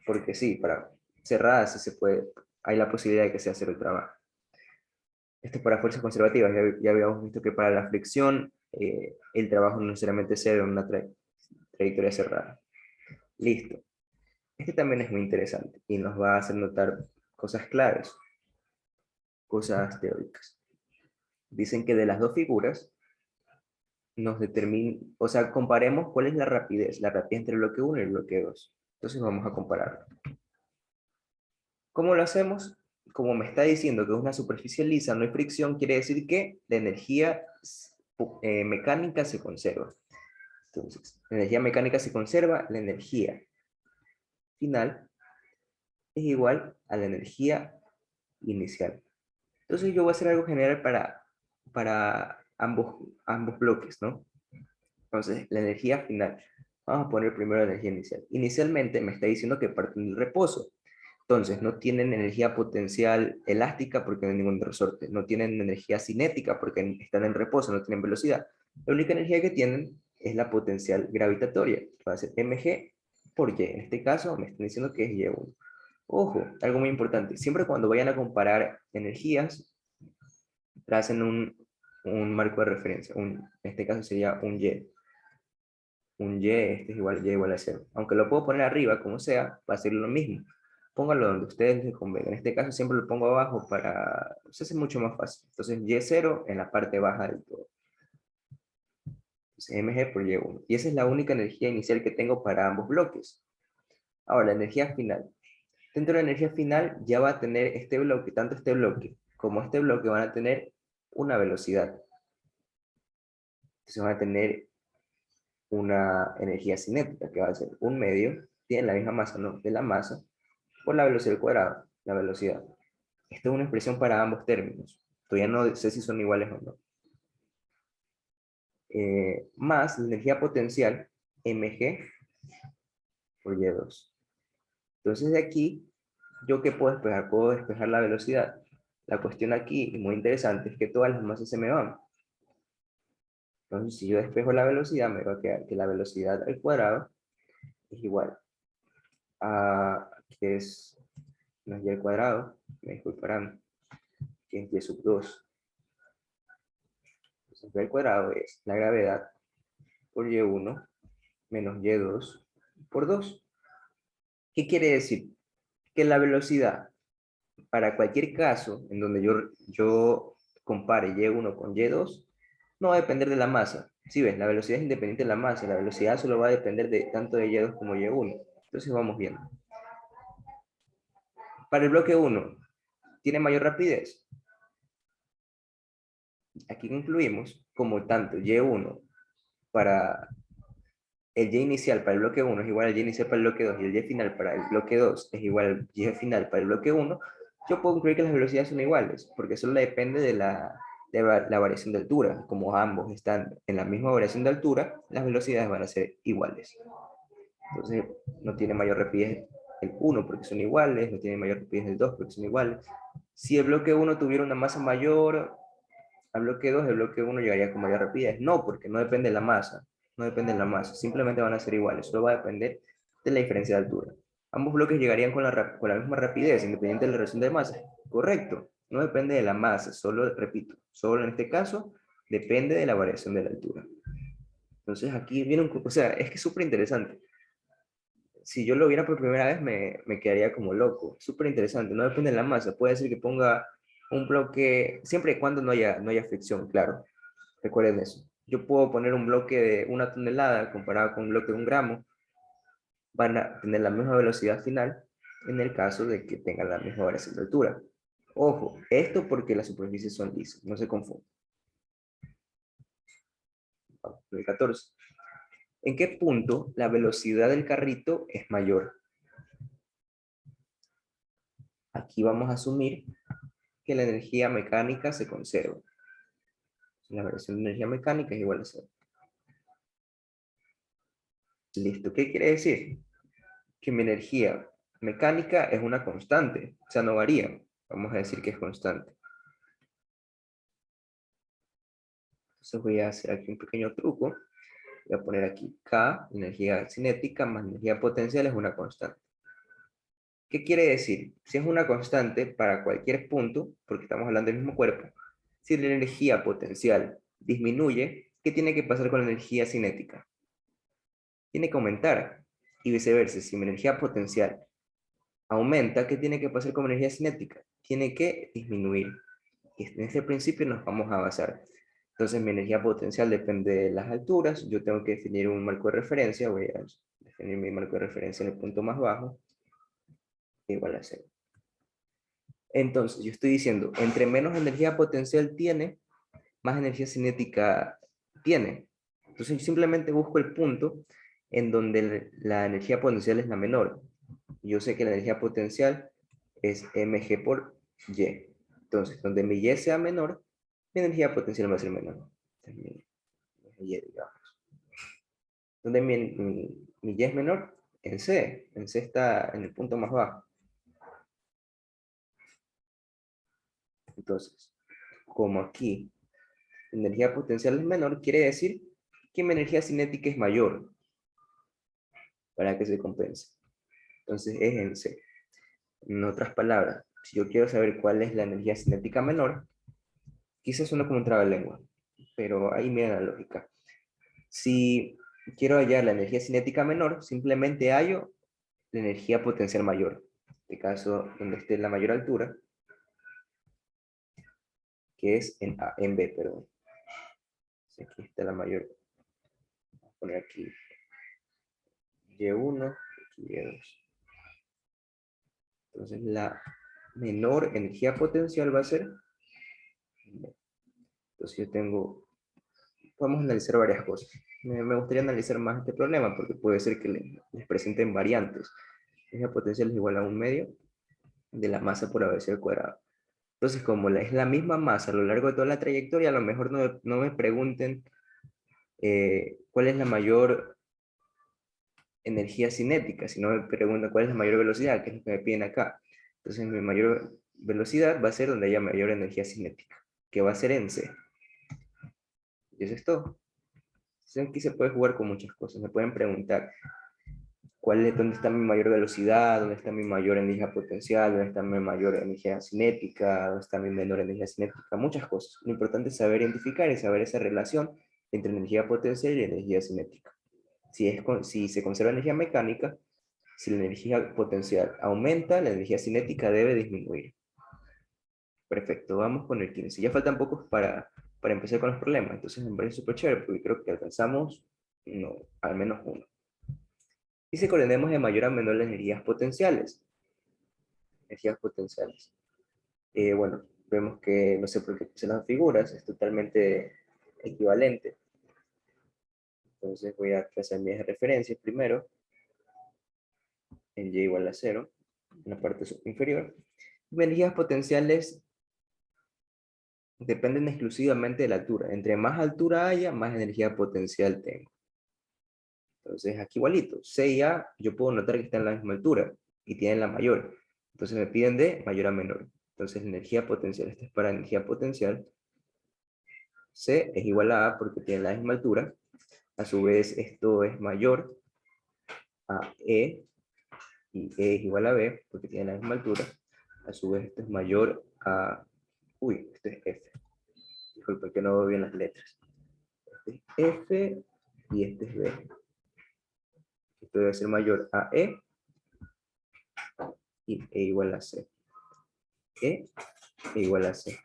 porque sí, para cerradas sí se puede, hay la posibilidad de que sea cero el trabajo. Esto es para fuerzas conservativas. Ya habíamos visto que para la fricción el trabajo no necesariamente es cero en una trayectoria cerrada. Listo. Este también es muy interesante y nos va a hacer notar cosas claves, cosas teóricas. Dicen que de las dos figuras nos determina, o sea, comparemos cuál es la rapidez entre el bloque 1 y el bloque 2. Entonces vamos a compararlo. ¿Cómo lo hacemos? Como me está diciendo que es una superficie lisa, no hay fricción, quiere decir que la energía mecánica se conserva. Entonces, la energía mecánica se conserva, la energía final es igual a la energía inicial. Entonces yo voy a hacer algo general para ambos bloques, ¿no? Entonces, la energía final. Vamos a poner primero la energía inicial. Inicialmente me está diciendo que parten del reposo. Entonces, no tienen energía potencial elástica porque no hay ningún resorte. No tienen energía cinética porque están en reposo, no tienen velocidad. La única energía que tienen es la potencial gravitatoria. Va a ser mg por y. En este caso me están diciendo que es y1. Ojo, algo muy importante. Siempre cuando vayan a comparar energías, tracen un marco de referencia. En este caso sería un y. Un y, este es igual, y igual a 0. Aunque lo puedo poner arriba, como sea, va a ser lo mismo. Pónganlo donde ustedes les convenga. En este caso siempre lo pongo abajo para... Se hace mucho más fácil. Entonces y0 en la parte baja del todo. Entonces mg por y1. Y esa es la única energía inicial que tengo para ambos bloques. Ahora, la energía final. Dentro de la energía final ya va a tener este bloque, tanto este bloque como este bloque van a tener una velocidad. Entonces van a tener una energía cinética, que va a ser un medio, tiene la misma masa, ¿no? De la masa, por la velocidad al cuadrado, la velocidad. Esta es una expresión para ambos términos. Todavía no sé si son iguales o no. Más la energía potencial, mg por y2. Entonces de aquí, ¿yo qué puedo despejar? Puedo despejar la velocidad. La cuestión aquí, y muy interesante, es que todas las masas se me van. Entonces, si yo despejo la velocidad, me va a quedar que la velocidad al cuadrado es igual a, que es, no es y al cuadrado, me disculparán, que es y sub 2. Entonces, y al cuadrado es la gravedad por y1 menos y2 por 2. ¿Qué quiere decir? Que la velocidad, para cualquier caso en donde yo compare y1 con y2, no va a depender de la masa. Si ves, la velocidad es independiente de la masa, la velocidad solo va a depender de tanto de y2 como y1. Entonces vamos viendo. Para el bloque 1, ¿tiene mayor rapidez? Aquí concluimos como tanto y1 para el y inicial para el bloque 1 es igual al y inicial para el bloque 2 y el y final para el bloque 2 es igual al y final para el bloque 1, yo puedo concluir que las velocidades son iguales, porque solo depende de la variación de altura. Como ambos están en la misma variación de altura, las velocidades van a ser iguales. Entonces, no tiene mayor rapidez el 1 porque son iguales, no tiene mayor rapidez el 2 porque son iguales. Si el bloque 1 tuviera una masa mayor al bloque 2, el bloque 1 llegaría con mayor rapidez. No, porque no depende de la masa. No depende de la masa. Simplemente van a ser iguales. Solo va a depender de la diferencia de altura. Ambos bloques llegarían con la misma rapidez, independiente de la relación de masa. Correcto. No depende de la masa. Solo, repito, solo en este caso depende de la variación de la altura. Entonces aquí viene un... O sea, es que es súper interesante. Si yo lo viera por primera vez me quedaría como loco. Súper interesante. No depende de la masa. Puede ser que ponga un bloque, siempre y cuando no haya fricción, claro. Recuerden eso. Yo puedo poner un bloque de 1 tonelada comparado con un bloque de 1 gramo. Van a tener la misma velocidad final en el caso de que tengan la misma variación de altura. Ojo, esto porque las superficies son lisas, no se confundan. 14. ¿En qué punto la velocidad del carrito es mayor? Aquí vamos a asumir que la energía mecánica se conserva. La variación de energía mecánica es igual a 0. Listo, ¿qué quiere decir? Que mi energía mecánica es una constante, o sea, no varía. Vamos a decir que es constante. Entonces voy a hacer aquí un pequeño truco. Voy a poner aquí K, energía cinética, más energía potencial es una constante. ¿Qué quiere decir? Si es una constante para cualquier punto, porque estamos hablando del mismo cuerpo, si la energía potencial disminuye, ¿qué tiene que pasar con la energía cinética? Tiene que aumentar. Y viceversa, si mi energía potencial aumenta, ¿qué tiene que pasar con energía cinética? Tiene que disminuir. Y en este principio nos vamos a basar. Entonces mi energía potencial depende de las alturas. Yo tengo que definir un marco de referencia. Voy a definir mi marco de referencia en el punto más bajo. Igual a 0. Entonces yo estoy diciendo, entre menos energía potencial tiene, más energía cinética tiene. Entonces yo simplemente busco el punto en donde la energía potencial es la menor. Yo sé que la energía potencial es mg por y. Entonces, donde mi y sea menor, mi energía potencial va a ser menor. Entonces, mi y, digamos. Donde mi y es menor, en C. En C está en el punto más bajo. Entonces, como aquí la energía potencial es menor, quiere decir que mi energía cinética es mayor para que se compense. Entonces es en C. En otras palabras, si yo quiero saber cuál es la energía cinética menor, quizás suena como un trabalengua, pero ahí miren la lógica. Si quiero hallar la energía cinética menor, simplemente hallo la energía potencial mayor. En este caso, donde esté la mayor altura, que es en B, perdón. Aquí está la mayor. Voy a poner aquí Y1, aquí Y2. Entonces la menor energía potencial va a ser B. Entonces yo tengo, podemos analizar varias cosas. Me gustaría analizar más este problema porque puede ser que les presenten variantes. La energía potencial es igual a 1/2 de la masa por ABC al cuadrado. Entonces, como es la misma masa a lo largo de toda la trayectoria, a lo mejor no me pregunten cuál es la mayor energía cinética, sino me pregunta cuál es la mayor velocidad, que es lo que me piden acá. Entonces mi mayor velocidad va a ser donde haya mayor energía cinética, que va a ser en C. Y eso es todo. Entonces aquí se puede jugar con muchas cosas. Me pueden preguntar dónde está mi mayor velocidad, dónde está mi mayor energía potencial, dónde está mi mayor energía cinética, dónde está mi menor energía cinética, muchas cosas. Lo importante es saber identificar y saber esa relación entre energía potencial y energía cinética. Si se conserva energía mecánica, si la energía potencial aumenta, la energía cinética debe disminuir. Perfecto, vamos con el 15. Ya faltan pocos para empezar con los problemas, entonces me parece súper chévere porque creo que alcanzamos no, al menos uno. Dice que ordenemos de mayor a menor las energías potenciales. Energías potenciales. Bueno, vemos que no sé por qué puse las figuras, es totalmente equivalente. Entonces voy a trazar mis referencias primero, en y igual a 0, en la parte inferior. Energías potenciales dependen exclusivamente de la altura. Entre más altura haya, más energía potencial tengo. Entonces aquí igualito, C y A, yo puedo notar que están a la misma altura y tienen la mayor. Entonces me piden de mayor a menor. Entonces energía potencial, esta es para energía potencial. C es igual a A porque tiene la misma altura. A su vez esto es mayor a E y E es igual a B porque tiene la misma altura. A su vez esto es mayor a... Uy, esto es F. Disculpe que no veo bien las letras. Este es F y este es B. Esto debe ser mayor a E y E igual a C. E igual a C.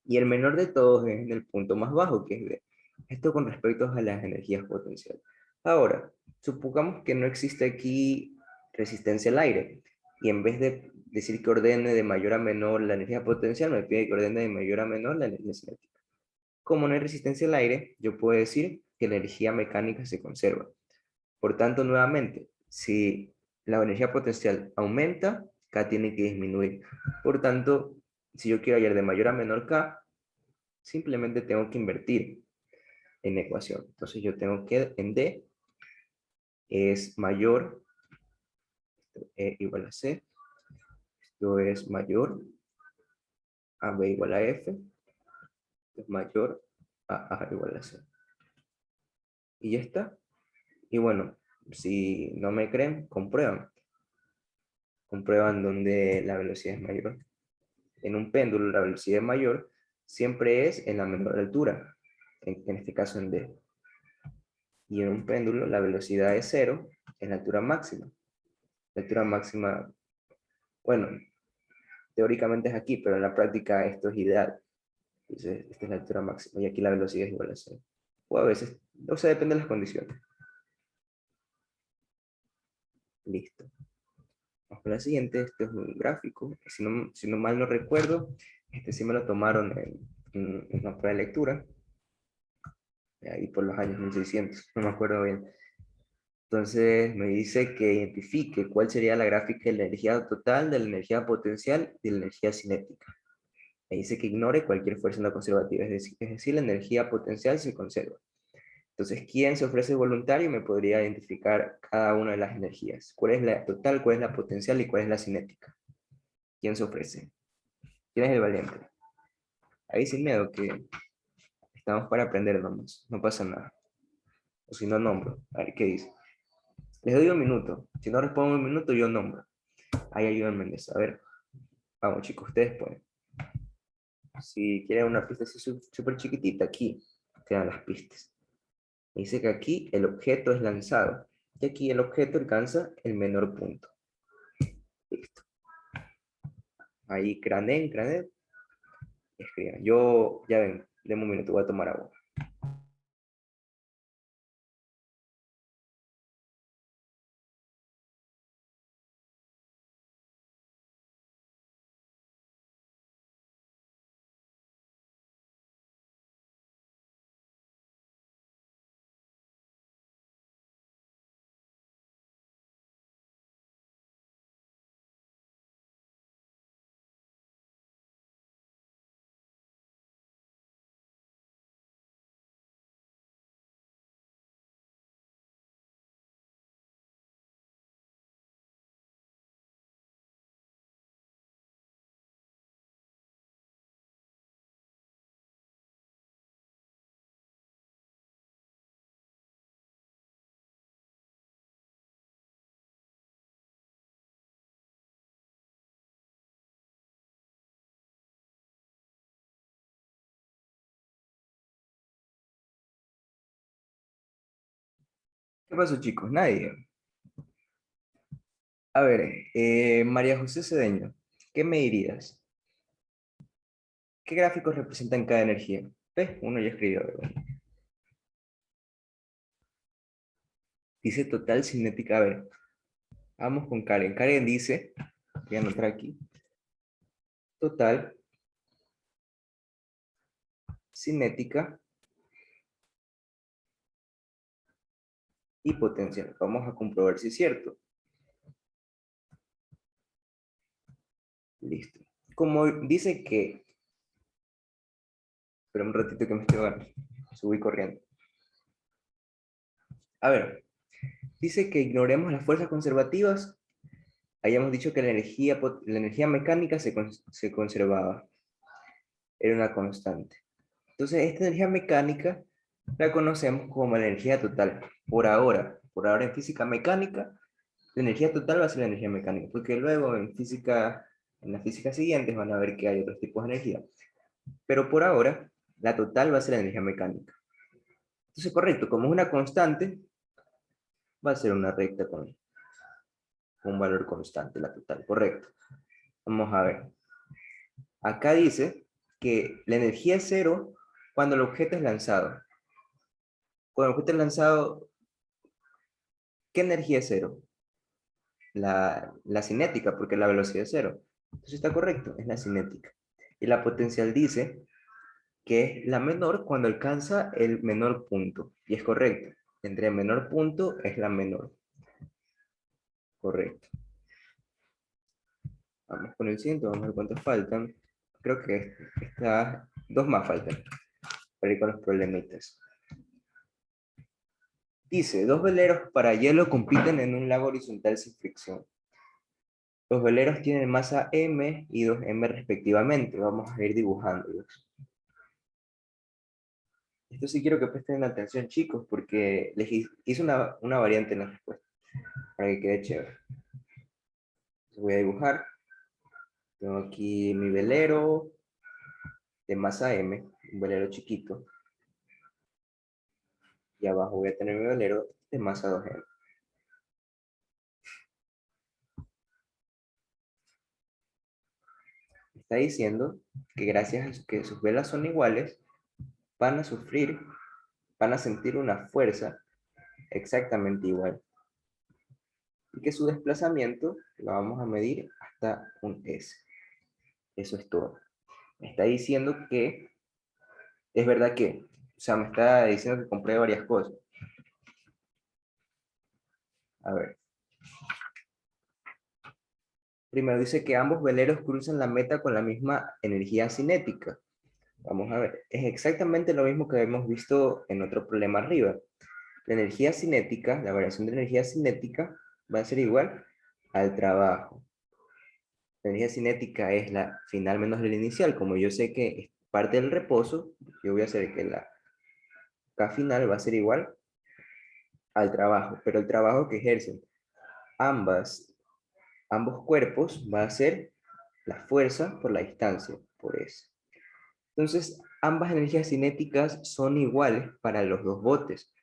Y el menor de todos es en el punto más bajo, que es B. Esto con respecto a las energías potenciales. Ahora, supongamos que no existe aquí resistencia al aire. Y en vez de decir que ordene de mayor a menor la energía potencial, me pide que ordene de mayor a menor la energía cinética. Como no hay resistencia al aire, yo puedo decir que la energía mecánica se conserva. Por tanto, nuevamente, si la energía potencial aumenta, K tiene que disminuir. Por tanto, si yo quiero hallar de mayor a menor K, simplemente tengo que invertir en la ecuación. Entonces yo tengo que en D es mayor, E igual a C, esto es mayor a B igual a F, esto es mayor a A igual a C. Y ya está. Y bueno, si no me creen, comprueban. Comprueban donde la velocidad es mayor. En un péndulo la velocidad mayor siempre es en la menor altura, en este caso en D. Y en un péndulo la velocidad es 0 en la altura máxima. La altura máxima, bueno, teóricamente es aquí, pero en la práctica esto es ideal. Entonces, esta es la altura máxima y aquí la velocidad es igual a 0. O a veces, o sea, depende de las condiciones. Listo. Vamos con la siguiente. Este es un gráfico. Si no mal no recuerdo, este sí me lo tomaron en una prueba de lectura. Ahí por los años 1600, no me acuerdo bien. Entonces me dice que identifique cuál sería la gráfica de la energía total, de la energía potencial y de la energía cinética. Me dice que ignore cualquier fuerza no conservativa, es decir, la energía potencial se conserva. Entonces, ¿quién se ofrece voluntario? Me podría identificar cada una de las energías. ¿Cuál es la total, cuál es la potencial y cuál es la cinética? ¿Quién se ofrece? ¿Quién es el valiente? Ahí sin miedo, que estamos para aprender nomás, no pasa nada. O si no, nombro. A ver qué dice. Les doy un minuto. Si no respondo un minuto, yo nombro. Ahí ayúdenme en eso. A ver, vamos chicos, ustedes pueden. Si quieren una pista así súper chiquitita, aquí quedan las pistas. Dice que aquí el objeto es lanzado. Y aquí el objeto alcanza el menor punto. Listo. Ahí cranen, escriban. Yo, ya ven, denme un minuto, voy a tomar agua. ¿Qué pasó, chicos? Nadie. A ver, María José Cedeño, ¿qué me dirías? ¿Qué gráficos representan cada energía? ¿Ves? Uno ya escribió, ¿verdad? Dice total cinética. A ver, vamos con Karen. Karen dice, voy a anotar aquí, total cinética y potencial. Vamos a comprobar si es cierto. Listo. Como dice que... Espera un ratito que me estoy ahora. Subí corriendo. A ver, dice que ignoremos las fuerzas conservativas. Habíamos dicho que la energía mecánica se conservaba. Era una constante. Entonces, esta energía mecánica la conocemos como la energía total. Por ahora en física mecánica, la energía total va a ser la energía mecánica, porque luego en las físicas siguientes van a ver que hay otros tipos de energía. Pero por ahora, la total va a ser la energía mecánica. Entonces, correcto, como es una constante, va a ser una recta con un valor constante, la total, correcto. Vamos a ver. Acá dice que la energía es cero cuando el objeto es lanzado. Cuando el objeto es lanzado, ¿qué energía es cero? La cinética, porque la velocidad es cero. Entonces está correcto, es la cinética. Y la potencial dice que es la menor cuando alcanza el menor punto. Y es correcto. Entre el menor punto es la menor. Correcto. Vamos con el siguiente, vamos a ver cuántos faltan. Creo que dos más faltan para ir con los problemitas. Dice, dos veleros para hielo compiten en un lago horizontal sin fricción. Los veleros tienen masa m y 2m respectivamente. Vamos a ir dibujándolos. Esto sí quiero que presten atención, chicos, porque les hice una variante en la respuesta, para que quede chévere. Entonces voy a dibujar. Tengo aquí mi velero de masa m, un velero chiquito. Y abajo voy a tener mi velero de masa 2m. Está diciendo que gracias a que sus velas son iguales, van a sentir una fuerza exactamente igual. Y que su desplazamiento lo vamos a medir hasta un S. Eso es todo. Me está diciendo que es verdad que, o sea, me está diciendo que compré varias cosas. A ver. Primero dice que ambos veleros cruzan la meta con la misma energía cinética. Vamos a ver. Es exactamente lo mismo que hemos visto en otro problema arriba. La energía cinética, la variación de energía cinética va a ser igual al trabajo. La energía cinética es la final menos la inicial. Como yo sé que es parte del reposo, yo voy a hacer que la K final va a ser igual al trabajo. Pero el trabajo que ejercen ambos cuerpos va a ser la fuerza por la distancia, por eso. Entonces, ambas energías cinéticas son iguales para los dos botes.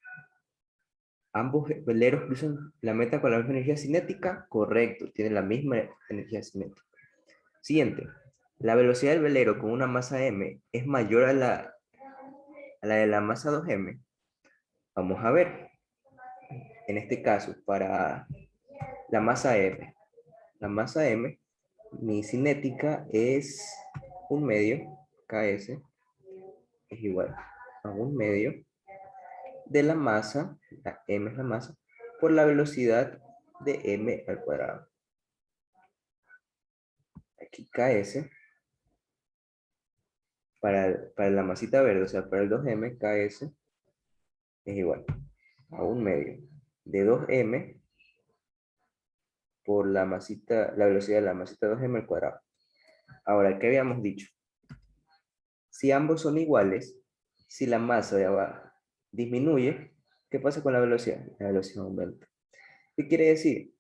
Ambos veleros cruzan la meta con la misma energía cinética, correcto, tienen la misma energía cinética. Siguiente, la velocidad del velero con una masa m es mayor a la de la masa 2m. Vamos a ver, en este caso, para la masa m. La masa m, mi cinética es 1/2, ks, es igual a 1/2 de la masa, la m es la masa, por la velocidad de m al cuadrado. Aquí ks, para la masita verde, o sea, para el 2m, ks es igual a 1/2 de 2m por la velocidad de la masita 2m al cuadrado. Ahora, ¿qué habíamos dicho? Si ambos son iguales, si la masa de abajo disminuye, ¿qué pasa con la velocidad? La velocidad aumenta. ¿Qué quiere decir?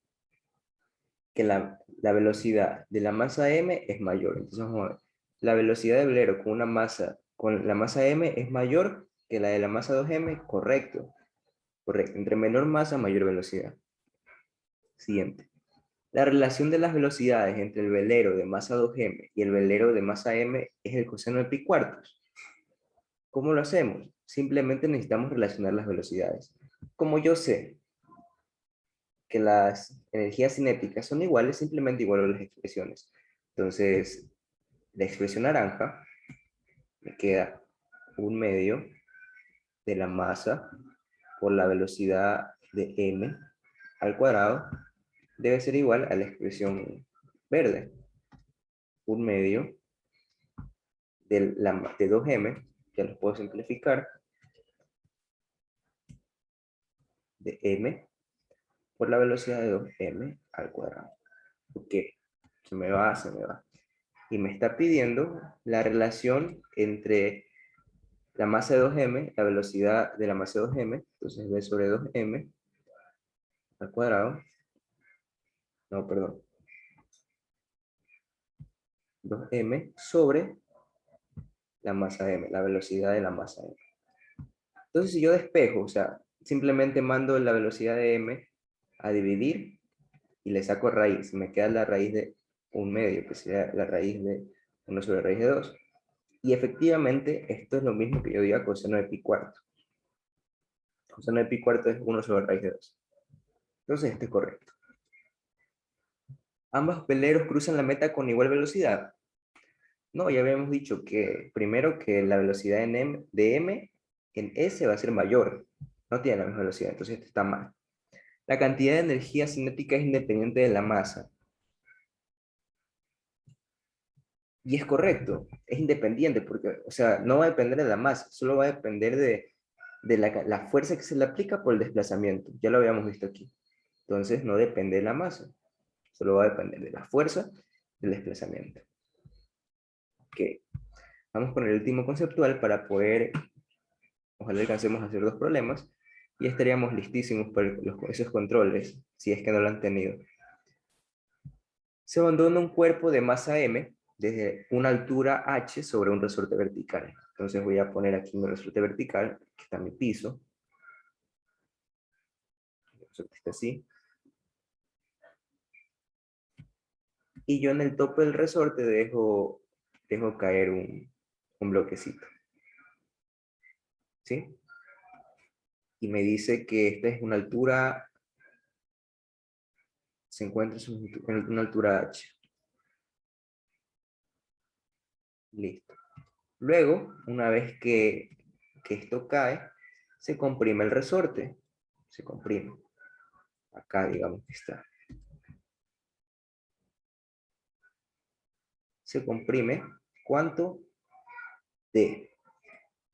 Que la velocidad de la masa m es mayor. Entonces vamos a ver. La velocidad del velero con la masa m es mayor que la de la masa 2m, correcto. Correcto, entre menor masa, mayor velocidad. Siguiente. La relación de las velocidades entre el velero de masa 2m y el velero de masa m es el coseno de pi cuartos. ¿Cómo lo hacemos? Simplemente necesitamos relacionar las velocidades. Como yo sé que las energías cinéticas son iguales, simplemente igualo las expresiones. Entonces, la expresión naranja me queda 1/2 de la masa por la velocidad de m al cuadrado debe ser igual a la expresión verde. 1/2 de 2m, ya los puedo simplificar, de m por la velocidad de 2m al cuadrado. Ok, se me va, se me va. Y me está pidiendo la relación entre la masa de 2m, la velocidad de la masa de 2m, entonces b sobre 2m al cuadrado, no, perdón, 2m sobre la masa m, la velocidad de la masa m. Entonces, si yo despejo, o sea, simplemente mando la velocidad de m a dividir y le saco raíz, me queda la raíz de 1/2, que sería la raíz de 1 sobre raíz de 2. Y efectivamente, esto es lo mismo que yo diga coseno de pi cuarto. Coseno de pi cuarto es 1 sobre raíz de 2. Entonces, este es correcto. ¿Ambos veleros cruzan la meta con igual velocidad? No, ya habíamos dicho que primero que la velocidad de m en s va a ser mayor. No tiene la misma velocidad, entonces esto está mal. La cantidad de energía cinética es independiente de la masa. Y es correcto, es independiente, porque, o sea, no va a depender de la masa, solo va a depender de la fuerza que se le aplica por el desplazamiento. Ya lo habíamos visto aquí. Entonces, no depende de la masa, solo va a depender de la fuerza del desplazamiento. Ok, vamos con el último conceptual para poder, ojalá alcancemos a hacer 2 problemas, y estaríamos listísimos para esos controles, si es que no lo han tenido. Se abandona un cuerpo de masa m desde una altura h sobre un resorte vertical. Entonces voy a poner aquí mi resorte vertical, que está mi piso. El resorte está así. Y yo en el tope del resorte dejo caer un bloquecito. ¿Sí? Y me dice que esta es una altura, se encuentra en una altura h. Listo. Luego, una vez que esto cae, se comprime el resorte. Se comprime. Acá, digamos que está. Se comprime. ¿Cuánto? D.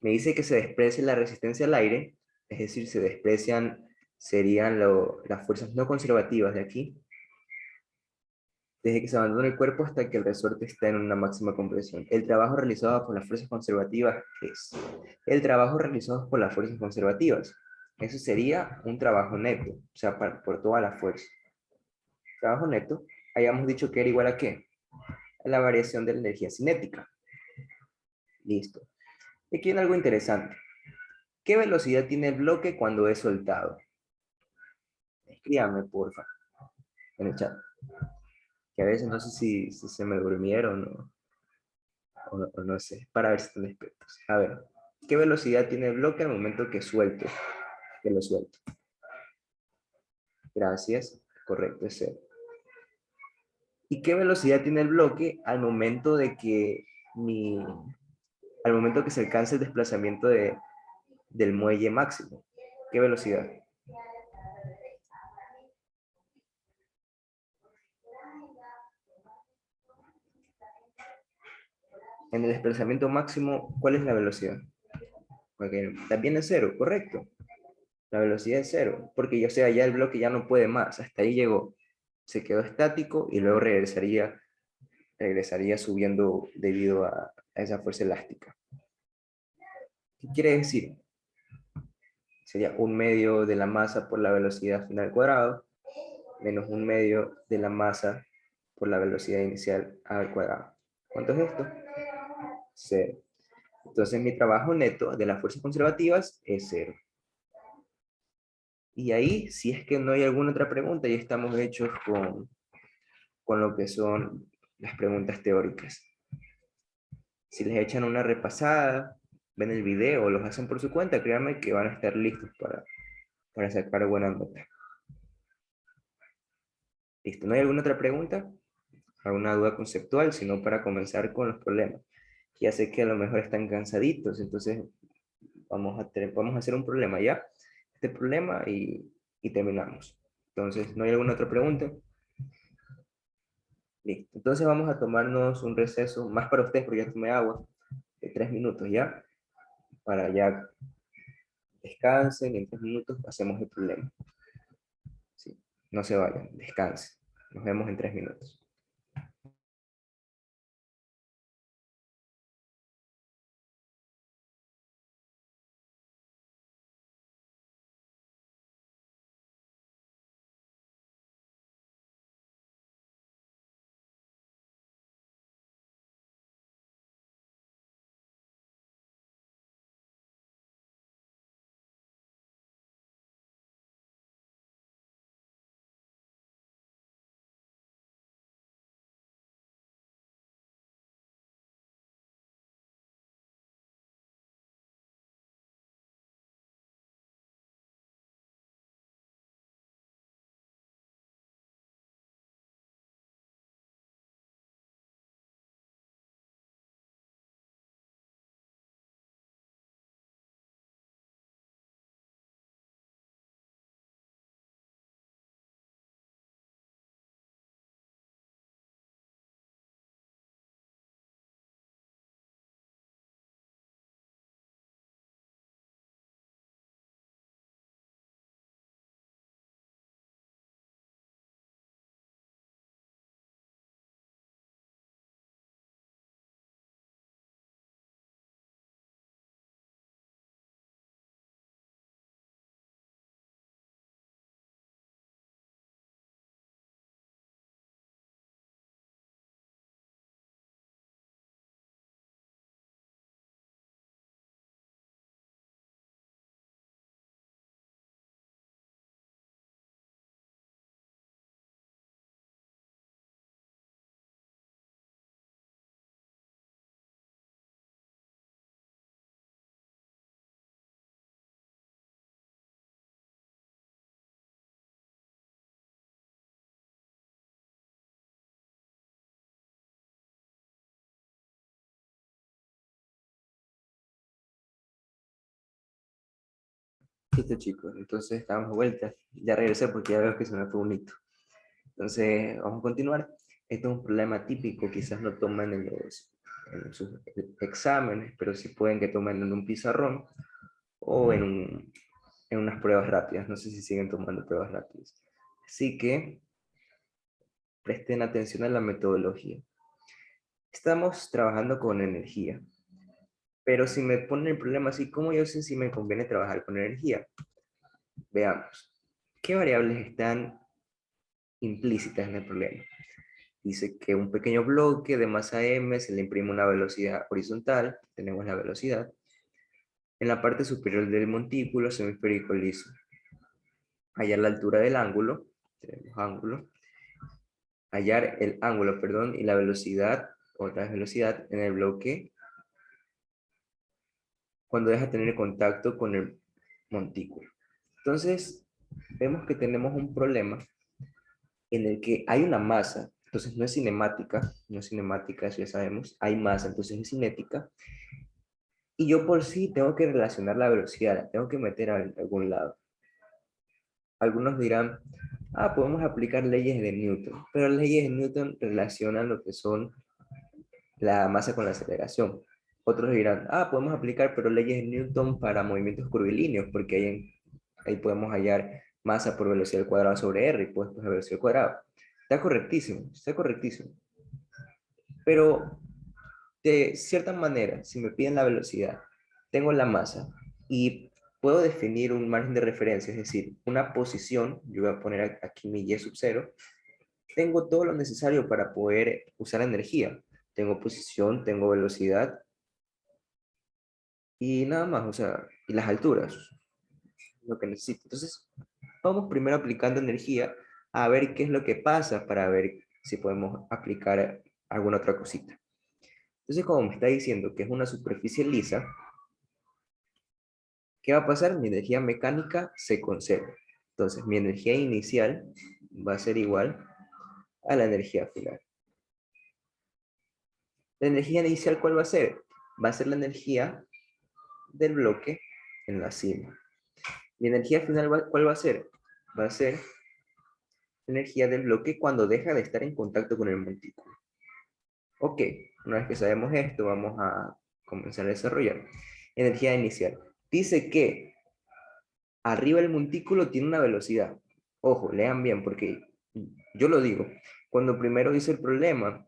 Me dice que se desprecia la resistencia al aire, es decir, se desprecian, serían las fuerzas no conservativas de aquí, desde que se abandona el cuerpo hasta que el resorte está en una máxima compresión. El trabajo realizado por las fuerzas conservativas es el trabajo realizado por las fuerzas conservativas. Eso sería un trabajo neto, o sea, por toda la fuerza. Trabajo neto, hayamos dicho que era igual a ¿qué? A la variación de la energía cinética. Listo. Aquí viene algo interesante. ¿Qué velocidad tiene el bloque cuando es soltado? Escríbame, porfa, en el chat. Que a veces no sé si se me durmieron o no sé, para ver si están despiertos. A ver, ¿qué velocidad tiene el bloque al momento que suelto? Que lo suelto. Gracias. Correcto, es 0. ¿Y qué velocidad tiene el bloque al momento de que al momento que se alcance el desplazamiento del muelle máximo? ¿Qué velocidad? En el desplazamiento máximo, ¿cuál es la velocidad? Porque también es 0, correcto. La velocidad es 0, porque ya sea, ya el bloque ya no puede más, hasta ahí llegó. Se quedó estático y luego regresaría subiendo debido a esa fuerza elástica. ¿Qué quiere decir? Sería 1/2 de la masa por la velocidad final al cuadrado, menos 1/2 de la masa por la velocidad inicial al cuadrado. ¿Cuánto es esto? 0. Entonces mi trabajo neto de las fuerzas conservativas es 0. Y ahí, si es que no hay alguna otra pregunta, ya estamos hechos con lo que son las preguntas teóricas. Si les echan una repasada, ven el video o los hacen por su cuenta, créanme que van a estar listos para sacar buena nota. Listo, ¿no hay alguna otra pregunta? ¿Alguna duda conceptual? Sino para comenzar con los problemas. Ya sé que a lo mejor están cansaditos, entonces vamos a hacer un problema ya. Este problema y terminamos. Entonces, ¿no hay alguna otra pregunta? Listo. Entonces vamos a tomarnos un receso, más para ustedes porque ya tomé agua, de 3 minutos ya, para ya descansen y en 3 minutos hacemos el problema. ¿Sí? No se vayan, descansen. Nos vemos en 3 minutos. Listo, chicos. Entonces estamos de vuelta. Ya regresé porque ya veo que se me fue un hito. Entonces, vamos a continuar. Esto es un problema típico, quizás no toman en sus exámenes, pero sí pueden que tomen en un pizarrón o en unas pruebas rápidas. No sé si siguen tomando pruebas rápidas. Así que presten atención a la metodología. Estamos trabajando con energía, pero si me ponen el problema así, ¿cómo yo sé si me conviene trabajar con energía? Veamos. ¿Qué variables están implícitas en el problema? Dice que un pequeño bloque de masa m se le imprime una velocidad horizontal, tenemos la velocidad, en la parte superior del montículo semisférico liso. Hallar la altura del ángulo, tenemos ángulo, hallar el ángulo, perdón, y la velocidad, otra velocidad, en el bloque cuando deja tener contacto con el montículo. Entonces, vemos que tenemos un problema en el que hay una masa, entonces no es cinemática, no es cinemática, eso ya sabemos, hay masa, entonces es cinética, y yo por sí tengo que relacionar la velocidad, la tengo que meter a algún lado. Algunos dirán, podemos aplicar leyes de Newton, pero las leyes de Newton relacionan lo que son la masa con la aceleración. Otros dirán, podemos aplicar pero leyes de Newton para movimientos curvilíneos, porque ahí podemos hallar masa por velocidad al cuadrado sobre r y pues a velocidad al cuadrado. Está correctísimo, está correctísimo. Pero de cierta manera, si me piden la velocidad, tengo la masa y puedo definir un margen de referencia, es decir, una posición, yo voy a poner aquí mi y sub 0, tengo todo lo necesario para poder usar energía. Tengo posición, tengo velocidad y nada más, o sea, y las alturas, lo que necesito. Entonces, Vamos primero aplicando energía a ver qué es lo que pasa para ver si podemos aplicar alguna otra cosita. Entonces, como me está diciendo que es una superficie lisa, ¿qué va a pasar? Mi energía mecánica se conserva. Entonces, mi energía inicial va a ser igual a la energía final. ¿La energía inicial cuál va a ser? Va a ser la energía del bloque en la cima. ¿Mi energía final cuál va a ser? Va a ser la energía del bloque cuando deja de estar en contacto con el montículo. Ok, una vez que sabemos esto, vamos a comenzar a desarrollar. Energía inicial. Dice que arriba el montículo tiene una velocidad. Ojo, lean bien porque yo lo digo. Cuando primero hice el problema,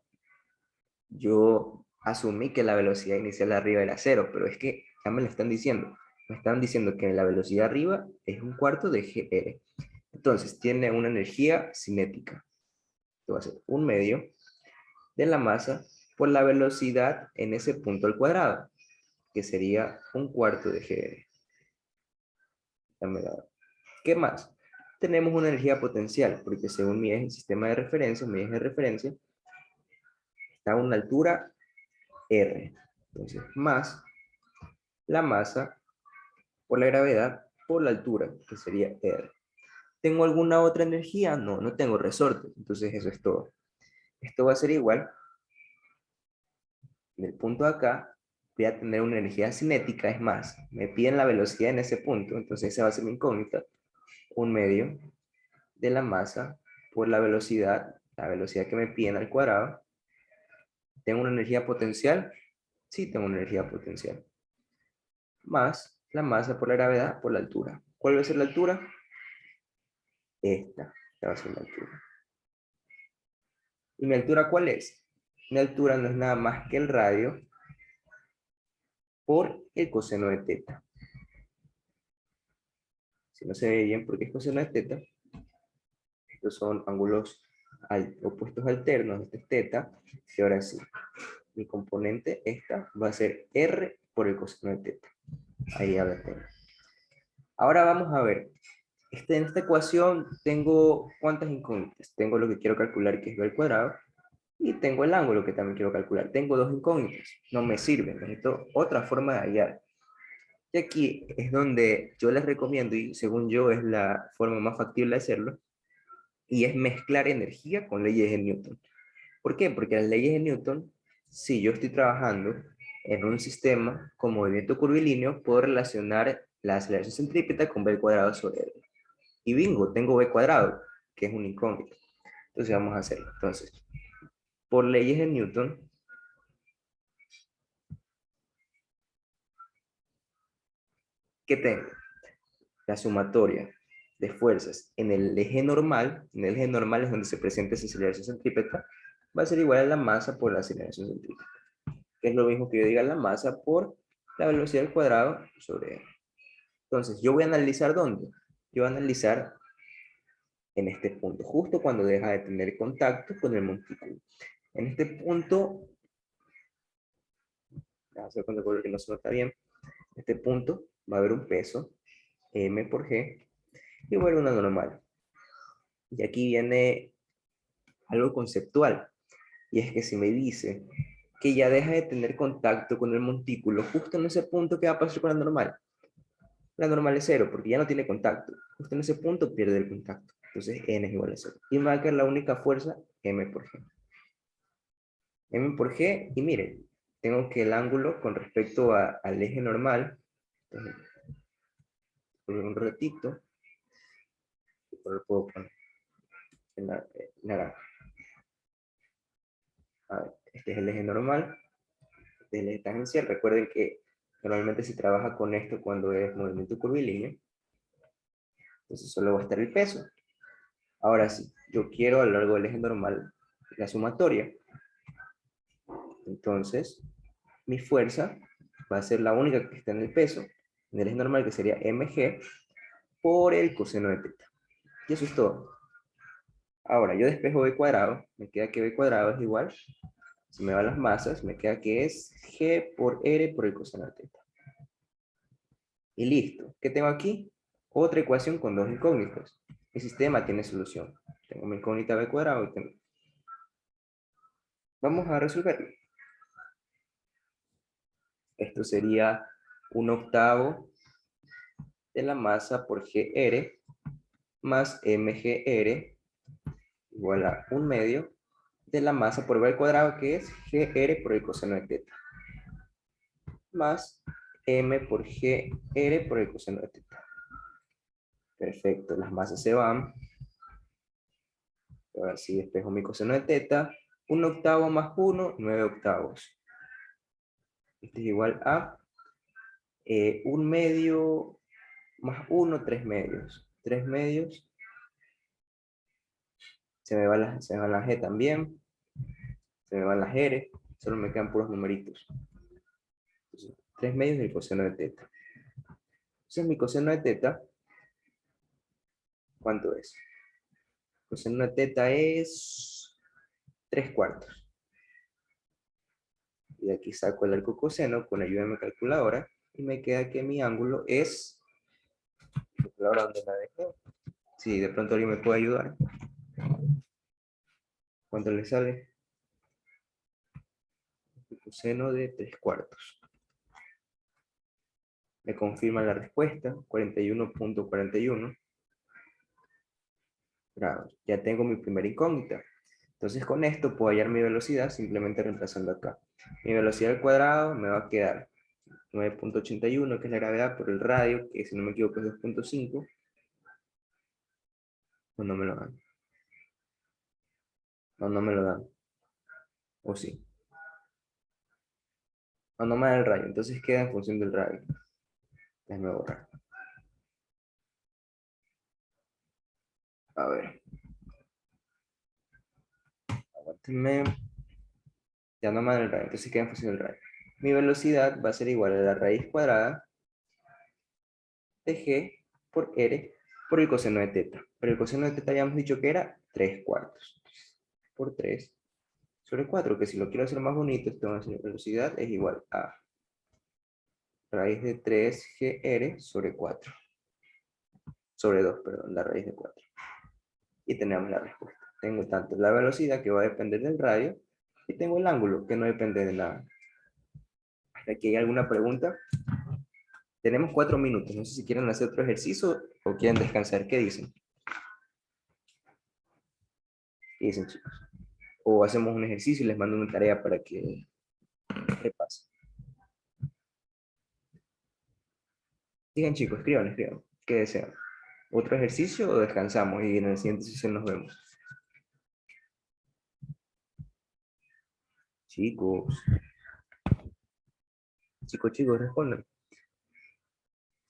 yo asumí que la velocidad inicial de arriba era cero, pero es que ya me lo están diciendo. Me están diciendo que la velocidad arriba es un cuarto de GR. Entonces, tiene una energía cinética. Esto va a ser un medio de la masa por la velocidad en ese punto al cuadrado, que sería un cuarto de GR. ¿Qué más? Tenemos una energía potencial, porque según mi eje sistema de referencia, mi eje de referencia, está a una altura R. Entonces, más la masa por la gravedad por la altura, que sería R. ¿Tengo alguna otra energía? No, no tengo resorte. Entonces, eso es todo. Esto va a ser igual. En el punto de acá, voy a tener una energía cinética. Es más, me piden la velocidad en ese punto. Entonces, esa va a ser mi incógnita. Un medio de la masa por la velocidad que me piden al cuadrado. ¿Tengo una energía potencial? Sí, tengo una energía potencial. Más la masa por la gravedad por la altura. ¿Cuál va a ser la altura? Esta va a ser la altura. ¿Y mi altura cuál es? Mi altura no es nada más que el radio por el coseno de teta. Si no se ve bien porque es coseno de teta, estos son ángulos opuestos alternos, este es teta, y ahora sí, mi componente, esta, va a ser R por el coseno de teta. Ahí ya la tengo. Ahora vamos a ver, en esta ecuación tengo ¿cuántas incógnitas? Tengo lo que quiero calcular, que es b al cuadrado, y tengo el ángulo que también quiero calcular. Tengo dos incógnitas, no me sirven, necesito otra forma de hallar. Y aquí es donde yo les recomiendo, y según yo es la forma más factible de hacerlo, y es mezclar energía con leyes de Newton. ¿Por qué? Porque las leyes de Newton, si yo estoy trabajando en un sistema con movimiento curvilíneo, puedo relacionar la aceleración centrípeta con b al cuadrado sobre r. Y bingo, tengo b cuadrado, que es un incógnito. Entonces vamos a hacerlo. Entonces, por leyes de Newton, ¿qué tengo? La sumatoria de fuerzas en el eje normal es donde se presenta esa aceleración centrípeta, va a ser igual a la masa por la aceleración centrípeta, que es lo mismo que yo diga la masa por la velocidad al cuadrado sobre r. Entonces, yo voy a analizar ¿dónde? Yo voy a analizar en este punto, justo cuando deja de tener contacto con el montículo. En este punto, a hacer con el color que no se nota bien, en este punto va a haber un peso, m por g, y va a haber una normal. Y aquí viene algo conceptual, y es que si me dice que ya deja de tener contacto con el montículo, justo en ese punto, ¿qué va a pasar con la normal? La normal es cero, porque ya no tiene contacto. Justo en ese punto pierde el contacto. Entonces n es igual a 0. Y me va a quedar la única fuerza, m por g. M por g, y miren, tengo que el ángulo con respecto al eje normal, por un ratito, lo puedo poner en naranja. A ver, este es el eje normal, este es el eje tangencial. Recuerden que normalmente se trabaja con esto cuando es movimiento curvilíneo. Entonces solo va a estar el peso. Ahora sí, yo quiero a lo largo del eje normal la sumatoria. Entonces, mi fuerza va a ser la única que está en el peso, en el eje normal, que sería mg, por el coseno de teta. Y eso es todo. Ahora, yo despejo b cuadrado, me queda que b cuadrado es igual, si me van las masas, me queda que es g por r por el coseno de teta. Y listo. ¿Qué tengo aquí? Otra ecuación con dos incógnitas. El sistema tiene solución. Tengo mi incógnita b cuadrado y tengo... Vamos a resolverlo. Esto sería 1/8 de la masa por GR más mgr igual a 1/2 de la masa por b al cuadrado, que es gr por el coseno de teta, más m por gr por el coseno de teta. Perfecto, las masas se van. Ahora sí despejo mi coseno de teta. 1/8 más 1, 9/8. Esto es igual a 1/2 más 1, 3/2. 3/2. Se me van las G también. Se me van las R. Solo me quedan puros numeritos. Entonces, 3/2 del coseno de teta. Entonces mi coseno de teta, ¿cuánto es? El coseno de teta es 3/4. Y de aquí saco el arco coseno con ayuda de mi calculadora y me queda que mi ángulo es... ¿Calculadora dónde la dejé? Sí, de pronto alguien me puede ayudar. ¿Cuánto le sale? El coseno de 3/4. Me confirma la respuesta, 41.41 grados. Ya tengo mi primera incógnita. Entonces con esto puedo hallar mi velocidad simplemente reemplazando acá. Mi velocidad al cuadrado me va a quedar 9.81, que es la gravedad, por el radio, que si no me equivoco es 2.5. O no me lo dan. No, no me lo dan. O sí. O no me da el radio. Entonces queda en función del radio. Déjame borrar. A ver. Aguántenme. Ya no me da el radio. Entonces queda en función del radio. Mi velocidad va a ser igual a la raíz cuadrada de g por r por el coseno de teta. Pero el coseno de teta ya hemos dicho que era 3/4. Por 3 sobre 4, que si lo quiero hacer más bonito, esta velocidad es igual a raíz de 3gr sobre 4. Sobre 2, perdón, la raíz de 4. Y tenemos la respuesta. Tengo tanto la velocidad, que va a depender del radio, y tengo el ángulo, que no depende de nada. ¿Hasta aquí hay alguna pregunta? Tenemos 4 minutos. No sé si quieren hacer otro ejercicio o quieren descansar. ¿Qué dicen? ¿Qué dicen, chicos? O hacemos un ejercicio y les mando una tarea para que repasen. Digan, chicos, escriban. ¿Qué desean? ¿Otro ejercicio o descansamos y en el siguiente sesión nos vemos? Chicos. Chicos, respondan.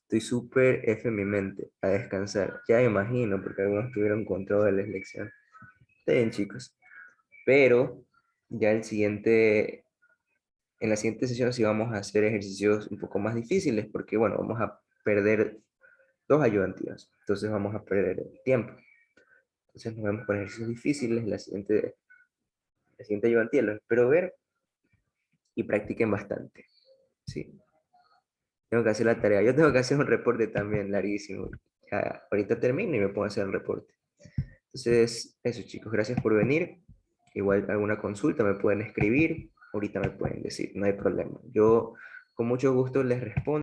Estoy súper F en mi mente, a descansar. Ya imagino, porque algunos tuvieron control de la lección. Está bien, chicos. Pero ya en la siguiente sesión sí vamos a hacer ejercicios un poco más difíciles, porque bueno, vamos a perder 2 ayudantías. Entonces vamos a perder el tiempo. Entonces nos vemos con ejercicios difíciles. La siguiente ayudantía los espero ver y practiquen bastante. Sí. Tengo que hacer la tarea. Yo tengo que hacer un reporte también larguísimo. Ya, ahorita termino y me pongo a hacer el reporte. Entonces, eso chicos, gracias por venir. Igual alguna consulta me pueden escribir, ahorita me pueden decir, no hay problema. Yo con mucho gusto les respondo.